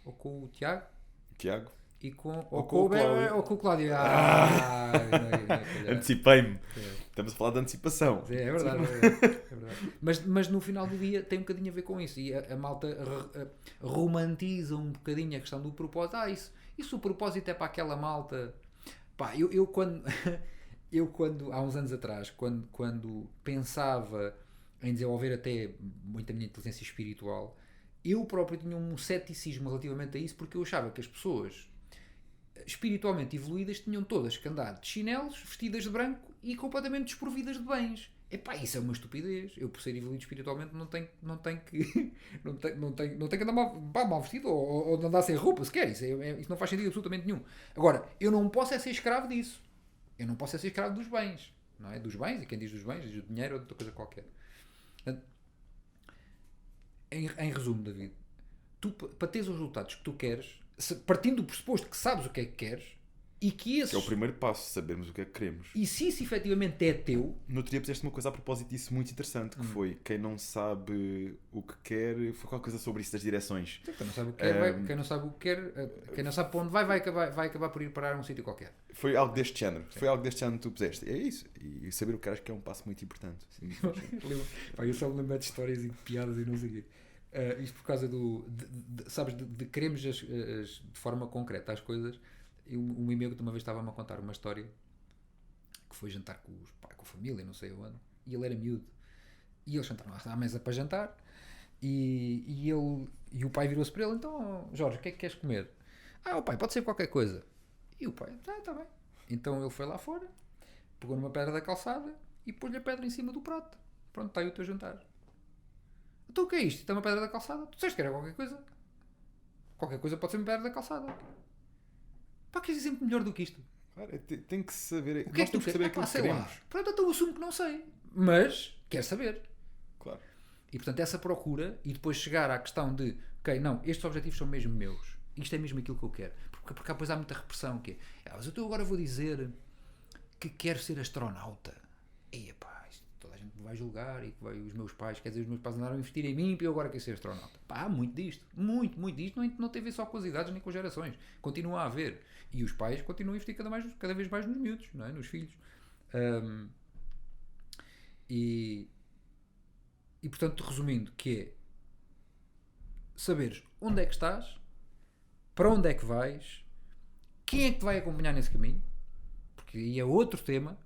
ou com o Tiago, Tiago? e com, Ou com o Cláudio. ou com o Cláudio. Antecipei-me. Estamos a falar de antecipação. É verdade, é verdade. Mas no final do dia tem um bocadinho a ver com isso. E a malta romantiza um bocadinho a questão do propósito. Isso o propósito é para aquela malta. Pá, eu quando há uns anos atrás, quando pensava em desenvolver até muito a minha inteligência espiritual, eu próprio tinha um ceticismo relativamente a isso, porque eu achava que as pessoas espiritualmente evoluídas tinham todas que andar de chinelos, vestidas de branco e completamente desprovidas de bens. Epá, isso é uma estupidez. Eu, por ser evoluído espiritualmente, não tenho que andar mal vestido ou andar sem roupa sequer. Isso não faz sentido absolutamente nenhum. Agora, eu não posso ser escravo disso. Eu não posso ser escravo dos bens. Não é? Dos bens, e quem diz dos bens diz do dinheiro ou de outra coisa qualquer. Portanto, em resumo, David, tu, para teres os resultados que tu queres, partindo do pressuposto que sabes o que é que queres e que esses... Que é o primeiro passo, sabermos o que é que queremos. E se isso efetivamente é teu... No outro dia puseste uma coisa a propósito disso muito interessante, que foi quem não sabe o que quer, foi qualquer coisa sobre isso das direções. Quem não sabe o que quer, quem não sabe o que quer, quem não sabe para onde vai acabar por ir parar a um sítio qualquer. Foi algo deste género. Foi algo deste género que tu puseste. É isso. E saber o que acho que é um passo muito importante. Eu só me lembro de histórias e de piadas e não sei o quê. Isto por causa sabes, de queremos de forma concreta as coisas. Um amigo que uma vez estava-me a contar uma história que foi jantar com a família, não sei onde, e ele era miúdo. E eles sentaram à mesa para jantar e o pai virou-se para ele: então, Jorge, o que é que queres comer? O pai, pode ser qualquer coisa. E o pai, está bem. Então ele foi lá fora, pegou numa pedra da calçada e pôs-lhe a pedra em cima do prato. Pronto, está aí o teu jantar. Então o que é isto? Isto é uma pedra da calçada? Tu disseste que era qualquer coisa? Qualquer coisa pode ser uma pedra da calçada. Pá, queres dizer melhor do que isto? Claro, tem que saber. O que é que tu queres? Aquilo que queremos. Pronto, então eu assumo que não sei. Mas quero saber. Claro. E portanto essa procura e depois chegar à questão de ok, não, estes objetivos são mesmo meus. Isto é mesmo aquilo que eu quero. Porque depois há muita repressão que é, mas eu agora vou dizer que quero ser astronauta. E pá, toda a gente me vai julgar e que os meus pais andaram a investir em mim e eu agora quero ser astronauta. Pá, há muito disto. Muito disto. Não tem a ver só com as idades nem com as gerações. Continua a haver. E os pais continuam a investir cada vez mais nos miúdos, não é? Nos filhos. E portanto, resumindo, que é saberes onde é que estás, para onde é que vais, quem é que te vai acompanhar nesse caminho, porque aí é outro tema,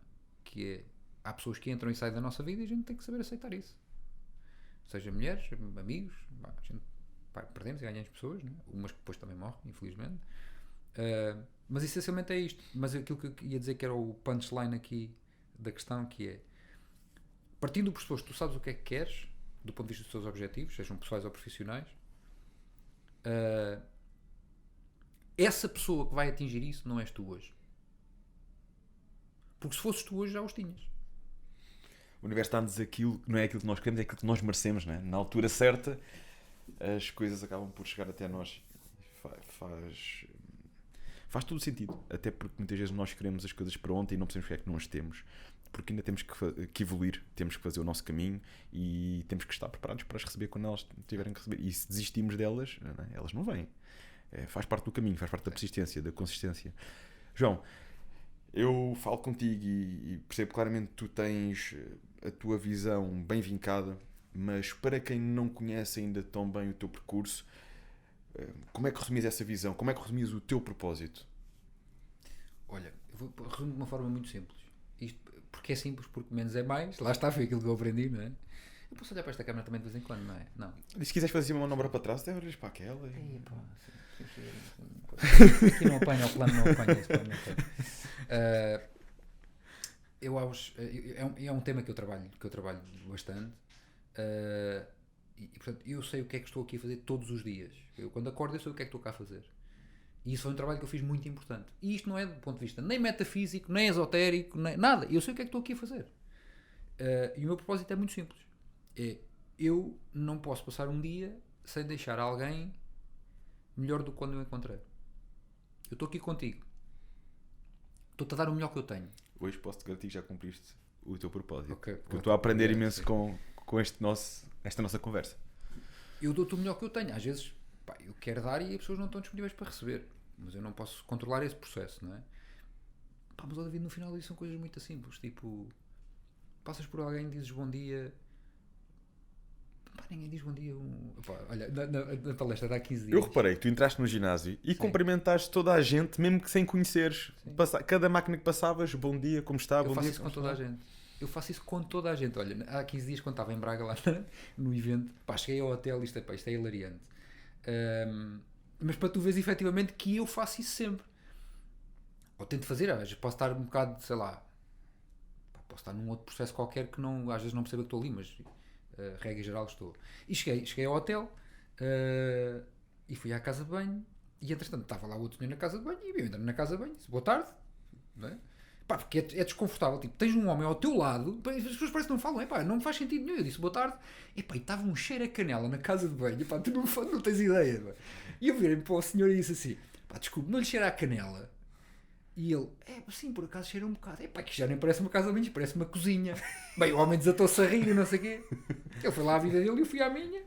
que é, há pessoas que entram e saem da nossa vida e a gente tem que saber aceitar isso. Seja mulheres, amigos, a gente perdemos e ganhamos pessoas, né? Umas que depois também morrem, infelizmente. Mas essencialmente é isto. Mas aquilo que eu ia dizer que era o punchline aqui da questão, que é, partindo do pressuposto que tu sabes o que é que queres, do ponto de vista dos teus objetivos, sejam pessoais ou profissionais, essa pessoa que vai atingir isso não és tu hoje. Porque se fosses tu hoje já os tinhas. O universo dá-nos aquilo, não é aquilo que nós queremos, é aquilo que nós merecemos, não é? Na altura certa, as coisas acabam por chegar até nós. Faz todo o sentido. Até porque muitas vezes nós queremos as coisas para ontem e não percebemos porque é que não as temos. Porque ainda temos que evoluir, temos que fazer o nosso caminho e temos que estar preparados para as receber quando elas tiverem que receber. E se desistimos delas, não é? Elas não vêm. Faz parte do caminho, faz parte da persistência, da consistência. João, eu falo contigo e percebo claramente que tu tens a tua visão bem vincada, mas para quem não conhece ainda tão bem o teu percurso, como é que resumis essa visão? Como é que resumis o teu propósito? Olha, eu vou resumir de uma forma muito simples. Isto, porque é simples, porque menos é mais. Lá está, foi aquilo que eu aprendi, não é? Eu posso olhar para esta câmera também de vez em quando, não é? Não. E se quiseres fazer uma manobra para trás, até olhas para aquela. E... Aqui não apanha, o plano não apanha. Esse plano não apanha. É um tema que eu trabalho bastante. E portanto, eu sei o que é que estou aqui a fazer todos os dias. Eu, quando acordo, eu sei o que é que estou cá a fazer. E isso foi um trabalho que eu fiz muito importante. E isto não é do ponto de vista nem metafísico, nem esotérico, nem nada. Eu sei o que é que estou aqui a fazer. E o meu propósito é muito simples. Eu não posso passar um dia sem deixar alguém melhor do que quando eu encontrei. Eu estou aqui contigo. Estou-te a dar o melhor que eu tenho. Hoje posso-te garantir que já cumpriste o teu propósito. Okay, porque eu estou a aprender imenso com este nosso esta nossa conversa. Eu dou-te o melhor que eu tenho. Às vezes, pá, eu quero dar e as pessoas não estão disponíveis para receber. Mas eu não posso controlar esse processo, não é? Pá, mas, ó David, no final isso são coisas muito simples. Tipo, passas por alguém, dizes bom dia. Pá, ninguém diz bom dia. Pá, olha, na palestra há 15 dias. Eu reparei que tu entraste no ginásio e cumprimentaste toda a gente, mesmo que sem conheceres. Cada máquina que passavas, bom dia, como está, bom dia. Eu faço isso com toda a gente. Eu faço isso com toda a gente. Olha, há 15 dias, quando estava em Braga, lá no evento, pá, cheguei ao hotel e isto é hilariante. Mas para tu veres efetivamente que eu faço isso sempre. Ou tento fazer, às vezes posso estar um bocado, sei lá, posso estar num outro processo qualquer que não, às vezes não percebo que estou ali, mas regra geral estou. E cheguei ao hotel e fui à casa de banho e entretanto estava lá o outro senhor na casa de banho e eu entrando na casa de banho, disse, boa tarde, não é? Pá, porque é desconfortável, tipo, tens um homem ao teu lado, as pessoas parecem que não falam, epá, não faz sentido nenhum. Eu disse boa tarde, epá, e estava um cheiro a canela na casa de banho, epá, tu não tens ideia, pá. E eu virei para o senhor e disse assim, pá, desculpe, não lhe cheira a canela? E ele, sim, por acaso cheira um bocado, epá, que já nem parece uma casa de banho, parece uma cozinha. Bem, o homem desatou-se a rir e não sei o quê. Ele foi lá à vida dele e eu fui à minha,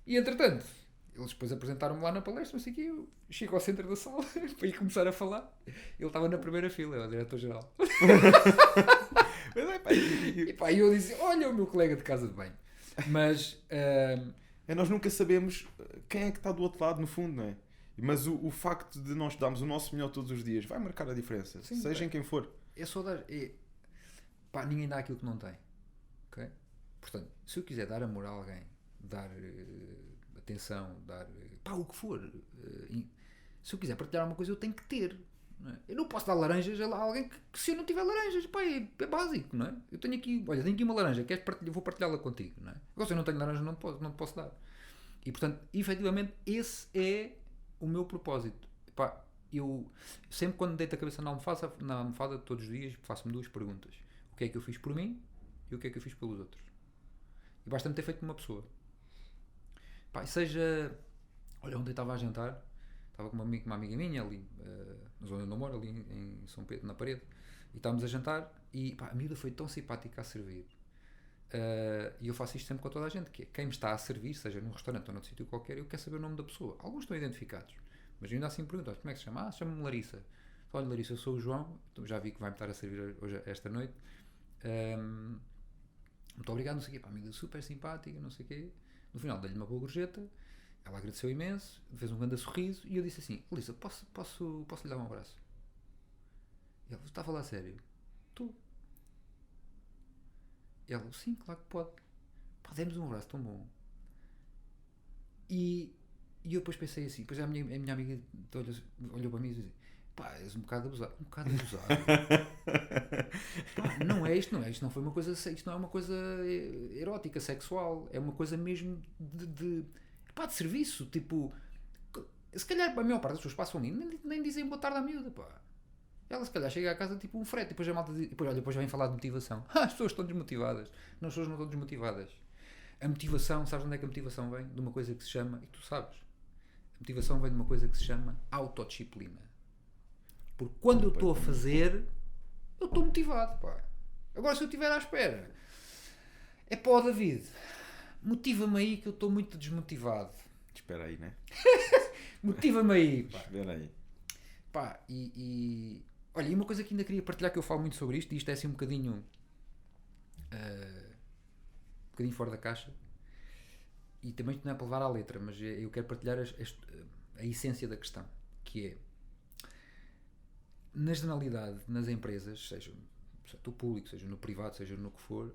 e entretanto, eles depois apresentaram-me lá na palestra, não sei o quê, eu chego ao centro da sala para ir começar a falar. Ele estava na primeira fila, era o diretor-geral. E pá, eu disse, olha o meu colega de casa de banho. Mas... nós nunca sabemos quem é que está do outro lado, no fundo, não é? Mas o facto de nós darmos o nosso melhor todos os dias vai marcar a diferença, sim, seja em quem for. É só dar... pá, ninguém dá aquilo que não tem. Okay? Portanto, se eu quiser dar amor a alguém, dar... atenção, dar pá, o que for, se eu quiser partilhar alguma coisa eu tenho que ter, não é? Eu não posso dar laranjas a alguém que se eu não tiver laranjas, pá, é básico, não é? Eu tenho aqui, olha, tenho aqui uma laranja, queres partilhar? Vou partilhá-la contigo, não é? Agora se eu não tenho laranja não te posso dar. E portanto, efetivamente esse é o meu propósito. Pá, eu sempre quando deito a cabeça na almofada todos os dias faço-me duas perguntas: o que é que eu fiz por mim e o que é que eu fiz pelos outros? E basta-me ter feito por uma pessoa. Pá, seja... Olha, ontem estava a jantar, estava com uma amiga minha ali, na zona onde eu moro, ali em São Pedro, na Parede, e estávamos a jantar e pá, a miúda foi tão simpática a servir. E eu faço isto sempre com toda a gente, que é quem me está a servir, seja num restaurante ou noutro sítio qualquer, eu quero saber o nome da pessoa. Alguns estão identificados, mas ainda assim pergunto, como é que se chama? Chama-me Larissa. Olha, Larissa, eu sou o João, já vi que vai-me estar a servir hoje, esta noite. Muito obrigado, não sei o quê. Pá, a miúda super simpática, não sei o quê. No final dei-lhe uma boa gorjeta, ela agradeceu imenso, fez um grande sorriso e eu disse assim, Lisa, posso lhe dar um abraço? E ela, está a falar a sério? Tu? E ela, sim, claro que pode. Pá, demos um abraço tão bom. E eu depois pensei assim, depois a minha amiga olhou para mim e disse, pá, és um bocado abusado. Um bocado abusado. Pá, não é isto, isto não foi uma coisa, isto não é uma coisa erótica, sexual, é uma coisa mesmo de serviço, tipo, se calhar a maior parte das pessoas passam ali, nem dizem boa tarde à miúda, pá. Ela se calhar chega a casa tipo um frete, depois a malta diz, depois vem falar de motivação. As pessoas estão desmotivadas. Não, as pessoas não estão desmotivadas. A motivação, sabes onde é que a motivação vem? De uma coisa que se chama, e tu sabes, a motivação vem de uma coisa que se chama autodisciplina. Porque quando eu estou a fazer, eu estou motivado, pá. Agora se eu estiver à espera, é pá, David, motiva-me aí que eu estou muito desmotivado. Espera aí, né? Motiva-me aí, pá. Espera aí. Pá, olha, e uma coisa que ainda queria partilhar, que eu falo muito sobre isto, e isto é assim um bocadinho fora da caixa, e também isto não é para levar à letra, mas eu quero partilhar a essência da questão, que é, na generalidade, nas empresas, seja no público, seja no privado, seja no que for,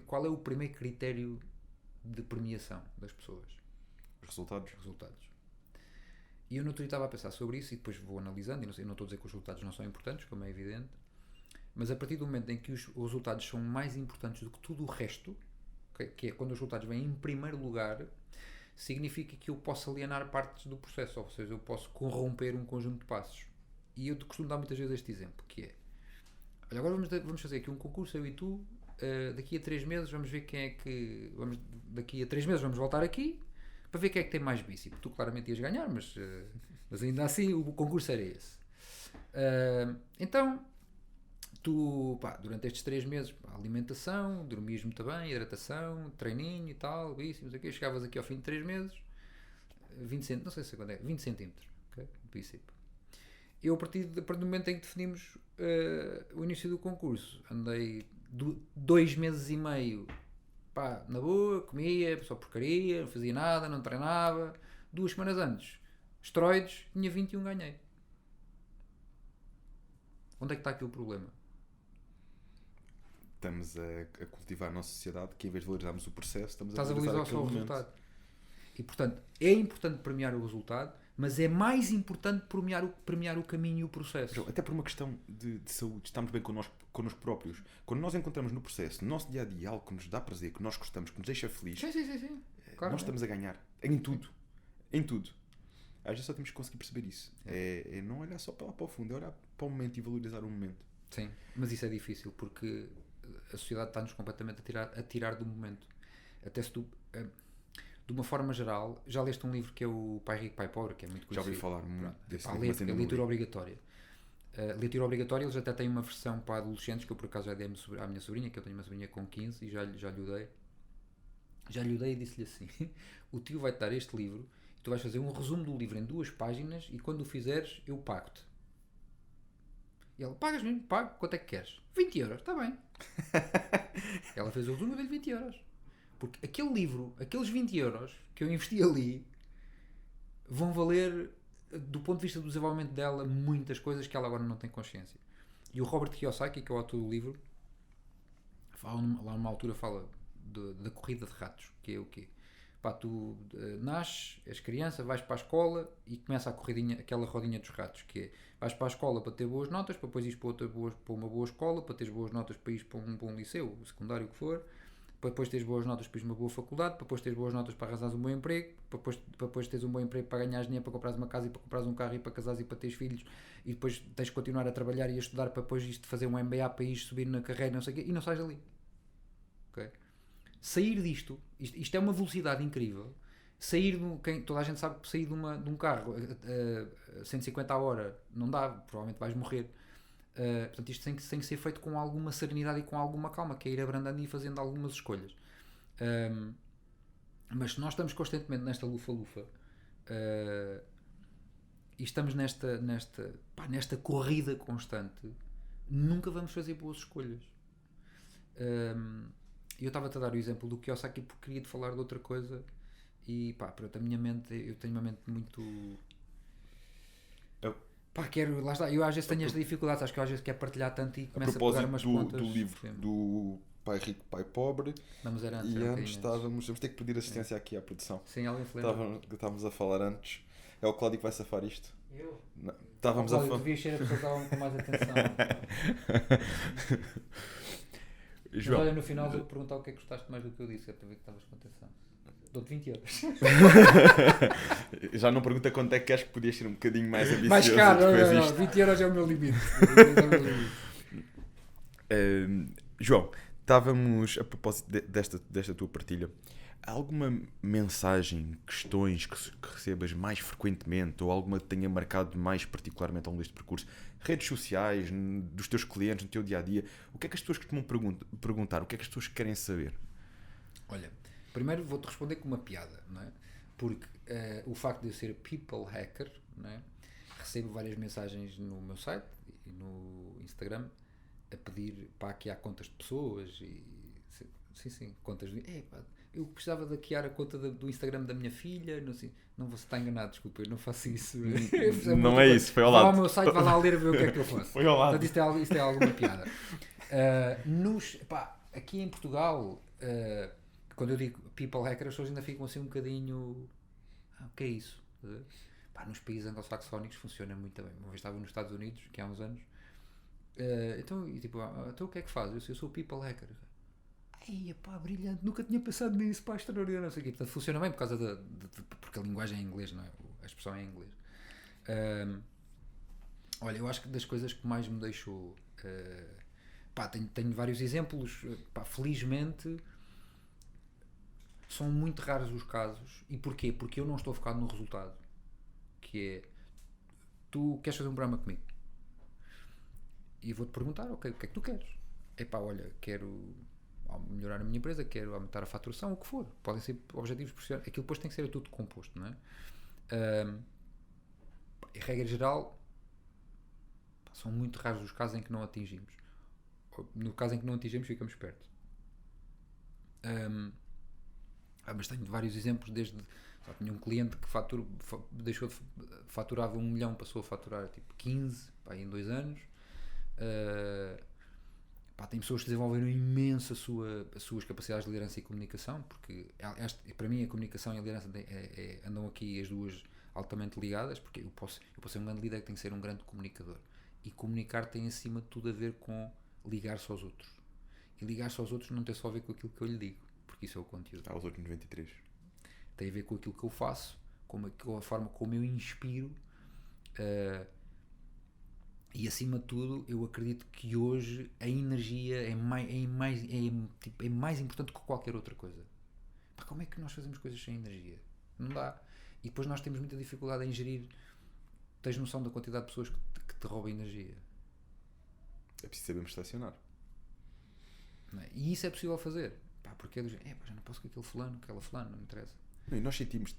qual é o primeiro critério de premiação das pessoas? Resultados. E eu no outro dia estava a pensar sobre isso e depois vou analisando, e não estou a dizer que os resultados não são importantes, como é evidente, mas a partir do momento em que os resultados são mais importantes do que tudo o resto, que é quando os resultados vêm em primeiro lugar, significa que eu posso alienar partes do processo, ou seja, eu posso corromper um conjunto de passos. E eu costumo dar muitas vezes este exemplo, que é, olha, agora vamos fazer aqui um concurso, eu e tu, daqui a 3 meses vamos ver quem é que... daqui a 3 meses vamos voltar aqui, para ver quem é que tem mais bíceps. Tu claramente ias ganhar, mas ainda assim o concurso era esse. Então, tu, pá, durante estes 3 meses, pá, alimentação, dormias muito bem, hidratação, treininho e tal, isso, não sei o quê, chegavas aqui ao fim de 3 meses, 20 centímetros, não sei se quando é, 20 centímetros, ok? Bíceps. Eu, a partir do momento em que definimos o início do concurso, andei 2 meses e meio, pá, na boa, comia, só porcaria, não fazia nada, não treinava. 2 semanas antes, esteroides, tinha 21, ganhei. Onde é que está aqui o problema? Estamos a cultivar a nossa sociedade que, em vez de valorizarmos o processo, estamos Estás a a valorizar valorizar só o aquele momento. resultado. E, portanto, é importante premiar o resultado, mas é mais importante premiar o caminho e o processo. Até por uma questão de saúde, estamos bem connosco próprios. Quando nós encontramos no processo, no nosso dia a dia, algo que nos dá prazer, que nós gostamos, que nos deixa feliz, Sim. Claro, nós estamos a ganhar em tudo. Em tudo. Às vezes só temos que conseguir perceber isso. É não olhar só para lá para o fundo, é olhar para o momento e valorizar o momento. Sim, mas isso é difícil porque a sociedade está-nos completamente a tirar do momento. Até se tu, de uma forma geral, já leste um livro que é o Pai Rico, Pai Pobre, que é muito conhecido. Já ouvi falar muito desse livro, ler, mas ainda é não leitura li. obrigatória. Leitura obrigatória, eles até têm uma versão para adolescentes, que eu por acaso já dei à minha sobrinha, que eu tenho uma sobrinha com 15 e já lhe o dei. Já lhe o dei e disse-lhe assim: o tio vai-te dar este livro, e tu vais fazer um resumo do livro em 2 páginas e quando o fizeres, eu pago-te. E ela, pagas mesmo? Pago. Quanto é que queres? 20 euros, está bem. Ela fez o resumo, eu dei-lhe 20 euros. Porque aquele livro, aqueles 20 euros que eu investi ali, vão valer, do ponto de vista do desenvolvimento dela, muitas coisas que ela agora não tem consciência. E o Robert Kiyosaki, que é o autor do livro, lá numa altura fala da corrida de ratos, que é o quê? Pá, tu nasces, és criança, vais para a escola e começa a corridinha, aquela rodinha dos ratos, que é, vais para a escola para ter boas notas, para depois ires para uma boa escola, para teres boas notas para ires para um bom liceu, secundário, o que for, para depois teres boas notas para ires para uma boa faculdade, para depois teres boas notas para arranjares um bom emprego, para depois teres um bom emprego para ganhares dinheiro, para comprares uma casa e para comprares um carro e para casares e para teres filhos, e depois tens de continuar a trabalhar e a estudar para depois isto fazer um MBA para ires subir na carreira, não sei o quê, e não sais dali. Ok? Sair disto, isto é uma velocidade incrível. Sair toda a gente sabe que sair de um carro a 150 a hora não dá, provavelmente vais morrer. Portanto, isto tem que ser feito com alguma serenidade e com alguma calma, que é ir abrandando e fazendo algumas escolhas. Mas se nós estamos constantemente nesta lufa-lufa e estamos nesta corrida constante, nunca vamos fazer boas escolhas. Eu estava-te a dar o exemplo do Kiyosaki porque queria-te falar de outra coisa e pá, pronto, eu tenho uma mente muito... Pá, lá está, eu às vezes tenho esta dificuldade, acho que eu às vezes quero partilhar tanto e começo a pegar umas pontas. Do livro do Pai Rico, Pai Pobre, Vamos era antes, e antes vamos ter que pedir assistência aqui à produção. Sim, alguém se lembra? Estávamos a falar antes. É o Cláudio que vai safar isto? Eu? Não. Estávamos a falar. Devias ser a pessoa que estava com mais atenção. João, mas olha, no final vou perguntar o que é que gostaste mais do que eu disse, é para ver que estavas com atenção. Dou-te 20 euros. Já não pergunta quanto é que queres, que podias ser um bocadinho mais ambicioso. Mais caro, não, 20 euros é o meu limite. João, estávamos a propósito desta tua partilha. Há alguma mensagem, questões que recebas mais frequentemente ou alguma que tenha marcado mais particularmente ao longo deste percurso? Redes sociais, dos teus clientes, no teu dia-a-dia? O que é que as pessoas costumam perguntar? O que é que as pessoas querem saber? Olha, primeiro vou-te responder com uma piada, não é? Porque o facto de eu ser people hacker, não é? Recebo várias mensagens no meu site e no Instagram a pedir para hackear contas de pessoas e sim, contas de... eu precisava de hackear a conta do Instagram da minha filha, não vou estar enganado, desculpa, eu não faço isso. Não é isso, foi ao lado. Vai ao meu site, vai lá ler e ver o que é que eu faço. Foi ao lado. Portanto, isto é alguma piada. Aqui em Portugal, quando eu digo people hacker, as pessoas ainda ficam assim um bocadinho... o que é isso? Nos países anglo-saxónicos funciona muito bem. Uma vez estava nos Estados Unidos, que há uns anos, então o que é que faz? Eu sou people hacker. Ai, pá, brilhante, nunca tinha pensado nisso, pá, extraordinário, não sei o quê. Portanto, funciona bem por causa porque a linguagem é em inglês, não é? A expressão é em inglês. Olha, eu acho que das coisas que mais me deixou... tenho vários exemplos. Felizmente, são muito raros os casos. E porquê? Porque eu não estou focado no resultado. Que é... Tu queres fazer um programa comigo? E vou-te perguntar, ok, o que é que tu queres? Epá, olha, quero melhorar a minha empresa, quero aumentar a faturação, o que for. Podem ser objetivos profissionais. Aquilo depois tem que ser tudo composto, não é? Em regra geral, são muito raros os casos em que não atingimos. No caso em que não atingimos, ficamos perto. Mas tenho vários exemplos, desde só tinha um cliente que deixou de faturava 1 milhão, passou a faturar tipo 15 em 2 anos. Tem pessoas que desenvolveram imenso as suas capacidades de liderança e comunicação, porque para mim a comunicação e a liderança andam aqui as duas altamente ligadas, porque eu posso ser um grande líder que tem que ser um grande comunicador, e comunicar tem acima de tudo a ver com ligar-se aos outros, e ligar-se aos outros não tem só a ver com aquilo que eu lhe digo, porque isso é o conteúdo. Aos outros 93. Tem a ver com aquilo que eu faço, com a forma como eu inspiro, e acima de tudo eu acredito que hoje a energia é mais importante que qualquer outra coisa. Como é que nós fazemos coisas sem energia? Não dá. E depois nós temos muita dificuldade em gerir. Tens noção da quantidade de pessoas que te roubam energia? É preciso sabermos estacionar. Não é? E isso é possível fazer. Porque é do género, já não posso com aquele fulano, aquela fulano, não me interessa. E nós sentimos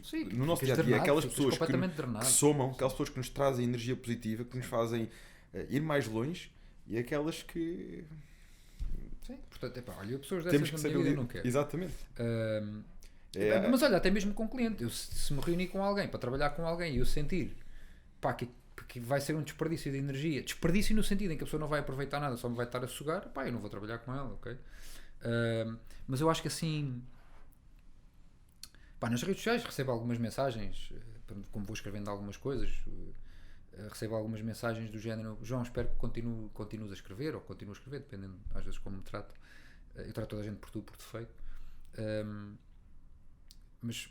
sim, no nosso dia a dia aquelas pessoas que somam, aquelas pessoas que nos trazem energia positiva, que nos fazem ir mais longe, e aquelas que. Sim, portanto, olha, pessoas dessas na minha vida eu não quero. Exatamente. Mas olha, até mesmo com cliente, eu se me reunir com alguém para trabalhar com alguém e eu sentir que vai ser um desperdício de energia, desperdício no sentido em que a pessoa não vai aproveitar nada, só me vai estar a sugar, eu não vou trabalhar com ela, ok? Mas eu acho que assim, nas redes sociais recebo algumas mensagens, como vou escrevendo algumas coisas, recebo algumas mensagens do género: João, espero que continues a escrever, ou continuo a escrever, dependendo às vezes como me trato. Eu trato toda a gente por tu, por defeito, mas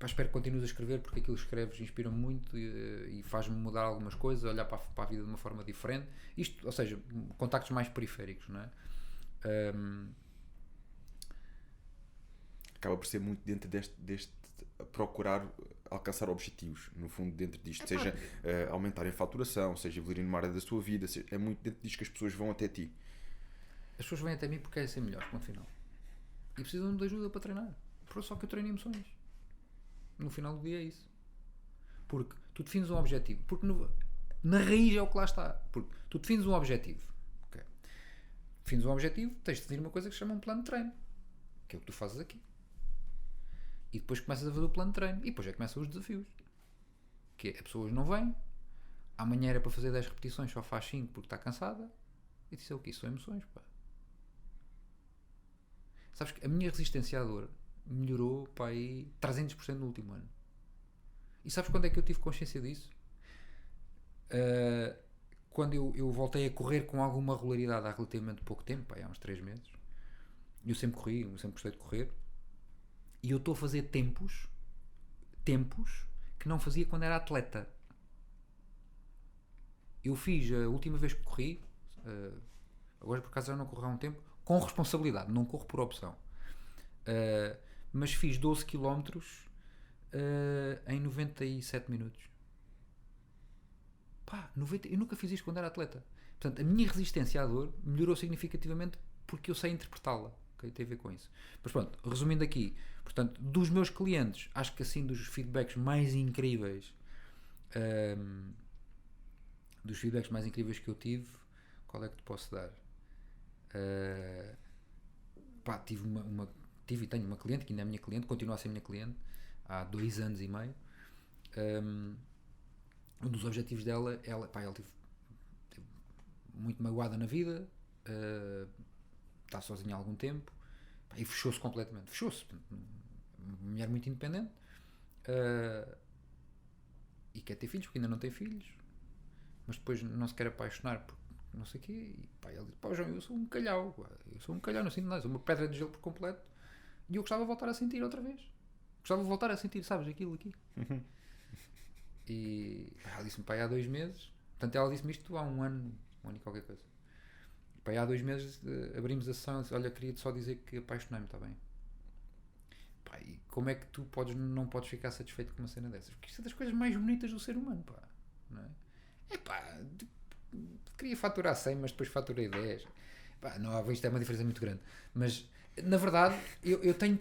espero que continues a escrever, porque aquilo que escreves inspira-me muito e faz-me mudar algumas coisas, olhar para a vida de uma forma diferente. Isto, ou seja, contactos mais periféricos, não é? Acaba por ser muito dentro deste procurar alcançar objetivos, no fundo, dentro disto, seja aumentar a faturação, seja evoluir numa área da sua vida, é muito dentro disto que as pessoas vão até ti. As pessoas vêm até mim porque querem ser melhores, ponto final, e precisam de ajuda para treinar. Só que eu treino emoções. No final do dia é isso, porque tu defines um objetivo, porque na raiz é o que lá está, porque tu defines um objetivo, okay? Defines um objetivo, tens de definir uma coisa que se chama um plano de treino, que é o que tu fazes aqui. E depois começas a fazer o plano de treino. E depois começam os desafios. Que é, a pessoa não vem. Amanhã era para fazer 10 repetições, só faz 5 porque está cansada. E disse: o que? Isso são emoções, pá. Sabes que a minha resistência à dor melhorou, pá, aí 300% no último ano. E sabes quando é que eu tive consciência disso? Quando eu voltei a correr com alguma regularidade há relativamente pouco tempo, pá, há uns 3 meses. Eu sempre corri, eu sempre gostei de correr. E eu estou a fazer tempos que não fazia quando era atleta. Eu fiz a última vez que corri, agora por acaso já não corro há um tempo, com responsabilidade, não corro por opção, mas fiz 12 km em 97 minutos. Eu nunca fiz isto quando era atleta. Portanto, a minha resistência à dor melhorou significativamente porque eu sei interpretá-la. Okay? Tem a ver com isso. Mas pronto, resumindo aqui, portanto, dos meus clientes, acho que assim dos feedbacks mais incríveis que eu tive, qual é que te posso dar? Tive e tenho uma cliente que ainda é minha cliente, continua a ser minha cliente há 2 anos e meio. Um dos objetivos dela, ela teve muito magoada na vida, está sozinha há algum tempo, e fechou-se completamente. Uma mulher muito independente, e quer ter filhos porque ainda não tem filhos, mas depois não se quer apaixonar porque não sei o quê. E ela diz: João, eu sou um calhau, não sinto nada, sou uma pedra de gelo por completo, e eu gostava de voltar a sentir outra vez. Gostava de voltar a sentir, sabes, aquilo aqui. E ela disse-me: há 2 meses, portanto ela disse-me isto há um ano e qualquer coisa. Há 2 meses abrimos a sessão e disse: olha, queria-te só dizer que apaixonei-me, está bem? E como é que tu não podes ficar satisfeito com uma cena dessas? Porque isto é das coisas mais bonitas do ser humano, pá, não é? queria faturar 100, mas depois faturei 10. Pá, não, isto é uma diferença muito grande. Mas, na verdade, eu tenho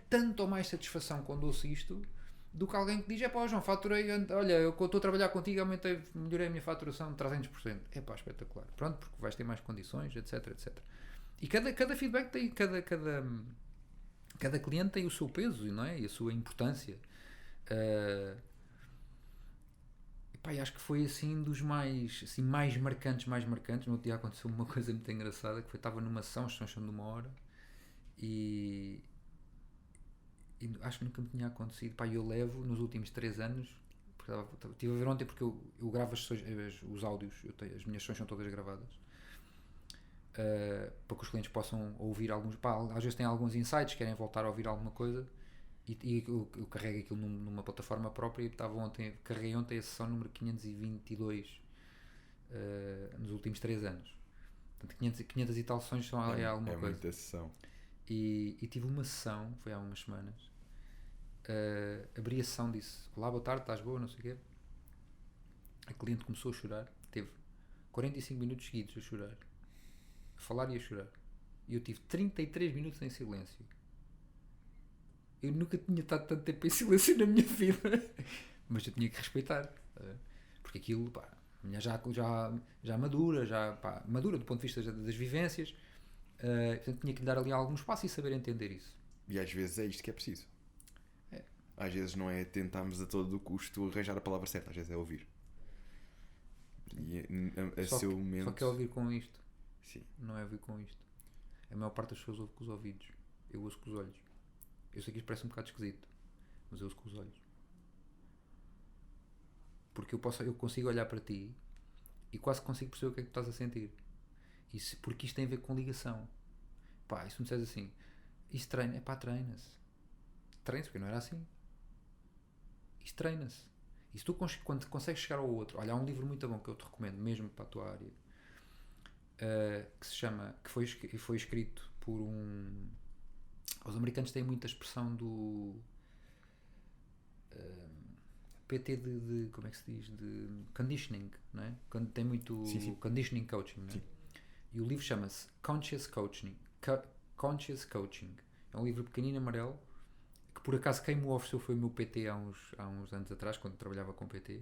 tanto ou mais satisfação quando ouço isto do que alguém que diz, é pá, João, faturei, olha, eu estou a trabalhar contigo, melhorei a minha faturação de 300%. É pá, espetacular. Pronto, porque vais ter mais condições, etc, etc. E cada feedback tem, cada cliente tem o seu peso, não é? E a sua importância. Pá, acho que foi assim dos mais, assim, mais marcantes. No outro dia aconteceu uma coisa muito engraçada, que foi, estava numa sessão de 1 hora, e acho que nunca me tinha acontecido. Pá, eu levo nos últimos 3 anos, estive a ver ontem porque eu gravo as sessões, os áudios, as minhas sessões são todas gravadas, para que os clientes possam ouvir alguns, pá, às vezes têm alguns insights, querem voltar a ouvir alguma coisa, e eu carrego aquilo numa plataforma própria, e carreguei ontem a sessão número 522 nos últimos 3 anos. Portanto, 500 e tal sessões é alguma coisa. Muita sessão. E tive uma sessão, foi há umas semanas, abri a sessão, disse, olá, boa tarde, estás boa, não sei o quê. A cliente começou a chorar, teve 45 minutos seguidos a chorar, a falar e a chorar, e eu tive 33 minutos em silêncio. Eu nunca tinha estado tanto tempo em silêncio na minha vida, mas eu tinha que respeitar, porque aquilo, pá, já madura, madura do ponto de vista das vivências, portanto tinha que lhe dar ali algum espaço e saber entender isso. E às vezes é isto que é preciso. Às vezes não é tentarmos a todo custo arranjar a palavra certa, às vezes é ouvir. E só que é ouvir com isto. Sim. Não é ouvir com isto. A maior parte das pessoas ouve com os ouvidos. Eu ouço com os olhos. Eu sei que isto parece um bocado esquisito, mas eu ouço com os olhos. Porque eu consigo olhar para ti e quase consigo perceber o que é que tu estás a sentir. Porque isto tem a ver com ligação. Pá, e se me disseres assim, isso treina, é pá, treina-se. Treina-se, porque não era assim. Isso treina-se. E se tu quando consegues chegar ao outro, olha, há um livro muito bom que eu te recomendo, mesmo para a tua área, que se chama, que foi escrito por os americanos têm muita expressão do PT de como é que se diz, de conditioning, não é? Quando tem muito sim. Conditioning coaching, não é? E o livro chama-se Conscious Coaching. É um livro pequenino, amarelo, que por acaso quem me ofereceu foi o meu PT há uns anos atrás, quando trabalhava com PT,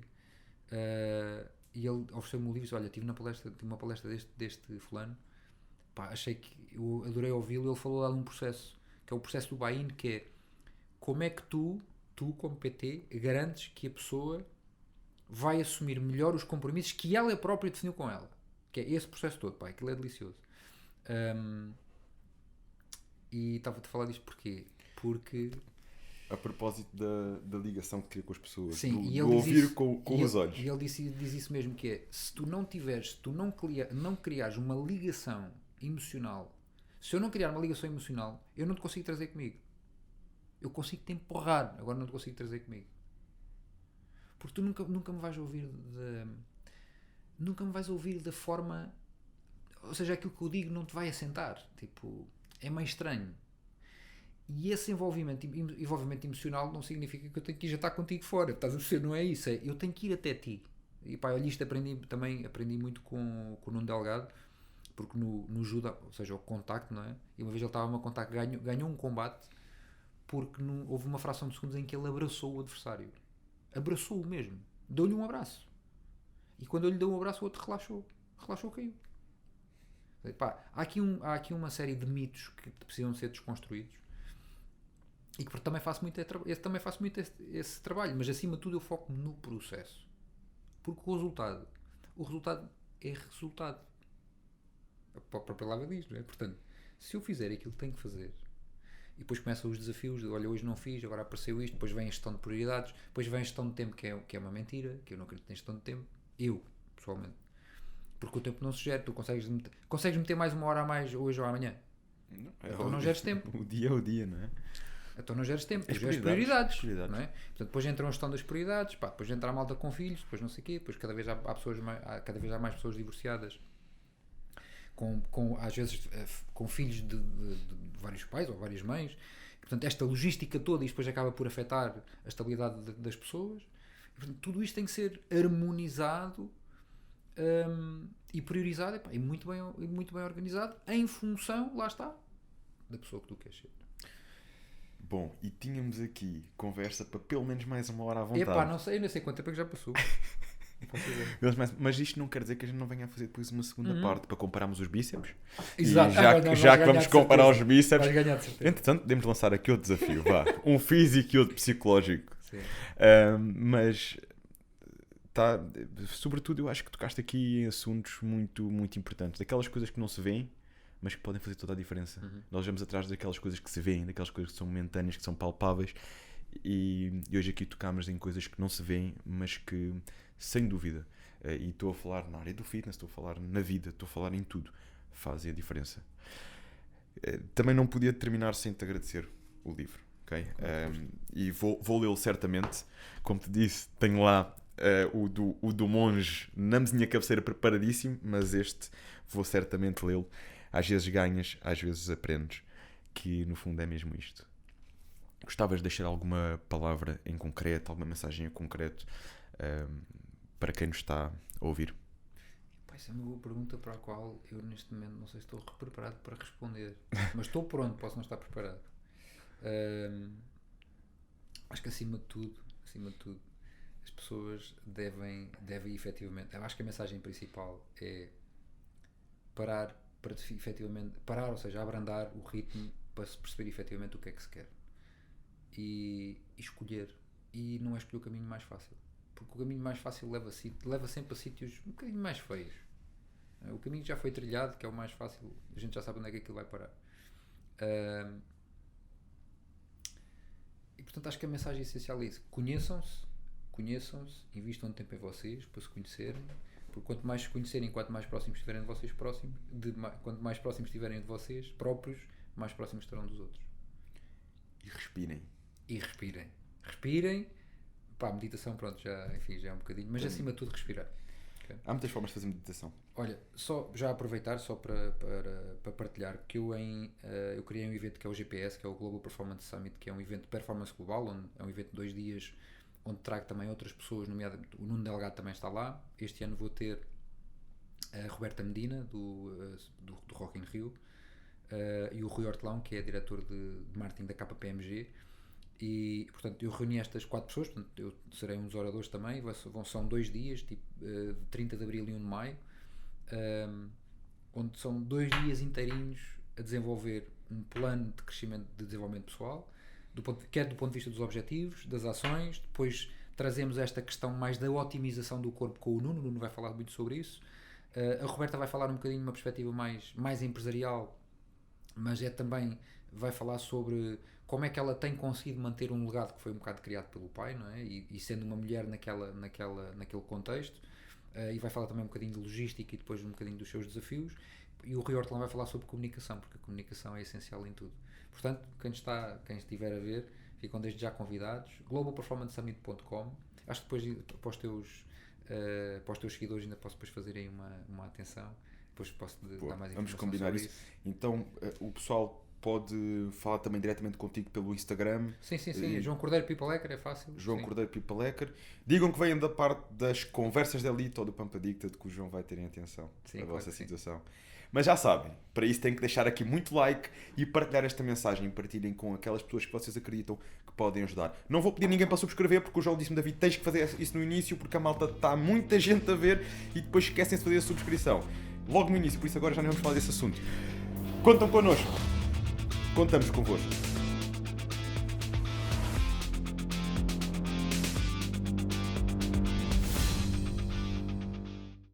e ele ofereceu-me o livro e disse, olha, tive uma palestra deste fulano, pá, achei que eu adorei ouvi-lo. Ele falou lá de um processo, que é o processo do buy-in, que é como é que tu como PT garantes que a pessoa vai assumir melhor os compromissos que ela própria definiu com ela, que é esse processo todo, pá, aquilo é delicioso. E estava-te a falar disto porquê? Porque a propósito da ligação que cria com as pessoas, sim, do ouvir com os olhos. E ele diz isso mesmo, que é, se tu não criares uma ligação emocional, se eu não criar uma ligação emocional, eu não te consigo trazer comigo. Eu consigo te empurrar, agora não te consigo trazer comigo. Porque tu nunca me vais ouvir da forma, ou seja, aquilo que eu digo não te vai assentar, tipo, é meio estranho. E esse envolvimento emocional não significa que eu tenho que ir jantar contigo fora, estás a perceber? Não é isso, eu tenho que ir até ti. E pá, olha, isto aprendi muito com o Nuno Delgado, porque no judo, ou seja, o contacto, não é? E uma vez ele estava a contacto, ganhou um combate, porque houve uma fração de segundos em que ele abraçou o adversário. Abraçou-o mesmo, deu-lhe um abraço. E quando ele lhe deu um abraço, o outro relaxou, caiu. Pá, há aqui uma série de mitos que precisam ser desconstruídos, e que também faço muito esse trabalho, mas acima de tudo eu foco no processo, porque o resultado é resultado, a própria palavra diz, não é? Portanto, se eu fizer aquilo que tenho que fazer, e depois começam os desafios de, olha, hoje não fiz, agora apareceu isto, depois vem a gestão de prioridades, depois vem a gestão de tempo, que é uma mentira, que eu não acredito em gestão de tempo, eu, pessoalmente, porque o tempo não se gera. Tu consegues meter mais 1 hora a mais hoje ou amanhã? Não, então não geres tempo. O dia é o dia, não é? Então não geres tempo, geres prioridades. Não é? Portanto, depois entra a gestão das prioridades, pá, depois entra a malta com filhos, depois não sei o quê, depois cada vez há mais pessoas divorciadas, às vezes com filhos de vários pais ou várias mães. Portanto, esta logística toda, isto depois acaba por afetar a estabilidade das pessoas. E, portanto, tudo isto tem que ser harmonizado e priorizado, epá, e muito bem organizado, em função, lá está, da pessoa que tu queres ser. Bom, e tínhamos aqui conversa para pelo menos mais uma hora à vontade. Epá, não sei, eu não sei quanto tempo é que já passou. Não posso dizer. Mas isto não quer dizer que a gente não venha a fazer depois uma segunda parte para compararmos os bíceps. Exato. E já que vamos comparar os bíceps, vais ganhar de certeza. entretanto, podemos lançar aqui outro desafio, vá. Um físico e outro psicológico. Sim. Mas tá, sobretudo eu acho que tocaste aqui em assuntos muito, muito importantes, daquelas coisas que não se veem, mas que podem fazer toda a diferença. Nós vamos atrás daquelas coisas que se veem, daquelas coisas que são momentâneas, que são palpáveis, e hoje aqui tocámos em coisas que não se veem, mas que, sem dúvida, e estou a falar na área do fitness, estou a falar na vida, estou a falar em tudo, fazem a diferença. Também não podia terminar sem te agradecer o livro, ok? E vou lê-lo certamente. Como te disse, tenho lá o do monge na mesinha cabeceira preparadíssimo, mas este vou certamente lê-lo. Às vezes ganhas, às vezes aprendes, que no fundo é mesmo isto. Gostavas de deixar alguma palavra em concreto, alguma mensagem em concreto para quem nos está a ouvir? Essa é uma boa pergunta para a qual eu neste momento não sei se estou preparado para responder, mas estou pronto, posso não estar preparado. Acho que acima de tudo, as pessoas devem efetivamente, eu acho que a mensagem principal é parar, ou seja, abrandar o ritmo para se perceber efetivamente o que é que se quer e escolher, e não é escolher o caminho mais fácil, porque o caminho mais fácil leva sempre a sítios um bocadinho mais feios. O caminho que já foi trilhado, que é o mais fácil, a gente já sabe onde é que aquilo vai parar. E portanto acho que a mensagem essencial é isso: conheçam-se, invistam tempo em vocês para se conhecerem, porque quanto mais se conhecerem, quanto mais próximos estiverem de vocês quanto mais próximos estiverem de vocês próprios, mais próximos estarão dos outros. E respirem. Respirem. Pá, meditação, pronto, já é um bocadinho, mas acima de tudo respirar. Okay? Há muitas formas de fazer meditação. Olha, só já aproveitar só para partilhar que eu criei um evento que é o GPS, que é o Global Performance Summit, que é um evento de performance global, onde é um evento de 2 dias, onde trago também outras pessoas, nomeadamente o Nuno Delgado também está lá. Este ano vou ter a Roberta Medina, do Rock in Rio, e o Rui Hortelão, que é diretor de marketing da KPMG. E portanto eu reuni estas 4 pessoas, portanto eu serei um dos oradores também. São 2 dias, tipo, de 30 de Abril e 1 de Maio, onde são 2 dias inteirinhos a desenvolver um plano de crescimento, de desenvolvimento pessoal, quer do ponto de vista dos objetivos, das ações. Depois trazemos esta questão mais da otimização do corpo com o Nuno vai falar muito sobre isso. A Roberta vai falar um bocadinho de uma perspectiva mais empresarial, mas também vai falar sobre como é que ela tem conseguido manter um legado que foi um bocado criado pelo pai, não é? E sendo uma mulher naquele contexto. E vai falar também um bocadinho de logística e depois um bocadinho dos seus desafios. E o Rui Hortelão vai falar sobre comunicação, porque a comunicação é essencial em tudo. Portanto, quem estiver a ver, ficam desde já convidados. globalperformancesummit.com. Acho que depois para os teus seguidores ainda posso depois fazer aí uma atenção. Depois posso dar mais informação. Vamos combinar isso. Então o pessoal pode falar também diretamente contigo pelo Instagram. Sim. João Cordeiro People Hacker, é fácil. João Cordeiro People Hacker. Digam que vêm da parte das conversas da Elite ou do Pampa Dicta, que o João vai ter em atenção a vossa situação. Mas já sabem, para isso têm que deixar aqui muito like e partilhar esta mensagem. Partilhem com aquelas pessoas que vocês acreditam que podem ajudar. Não vou pedir ninguém para subscrever, porque o João disse-me: David, tens que fazer isso no início, porque a malta está muita gente a ver e depois esquecem de fazer a subscrição logo no início, por isso agora já não vamos falar desse assunto. Contam connosco. Contamos convosco.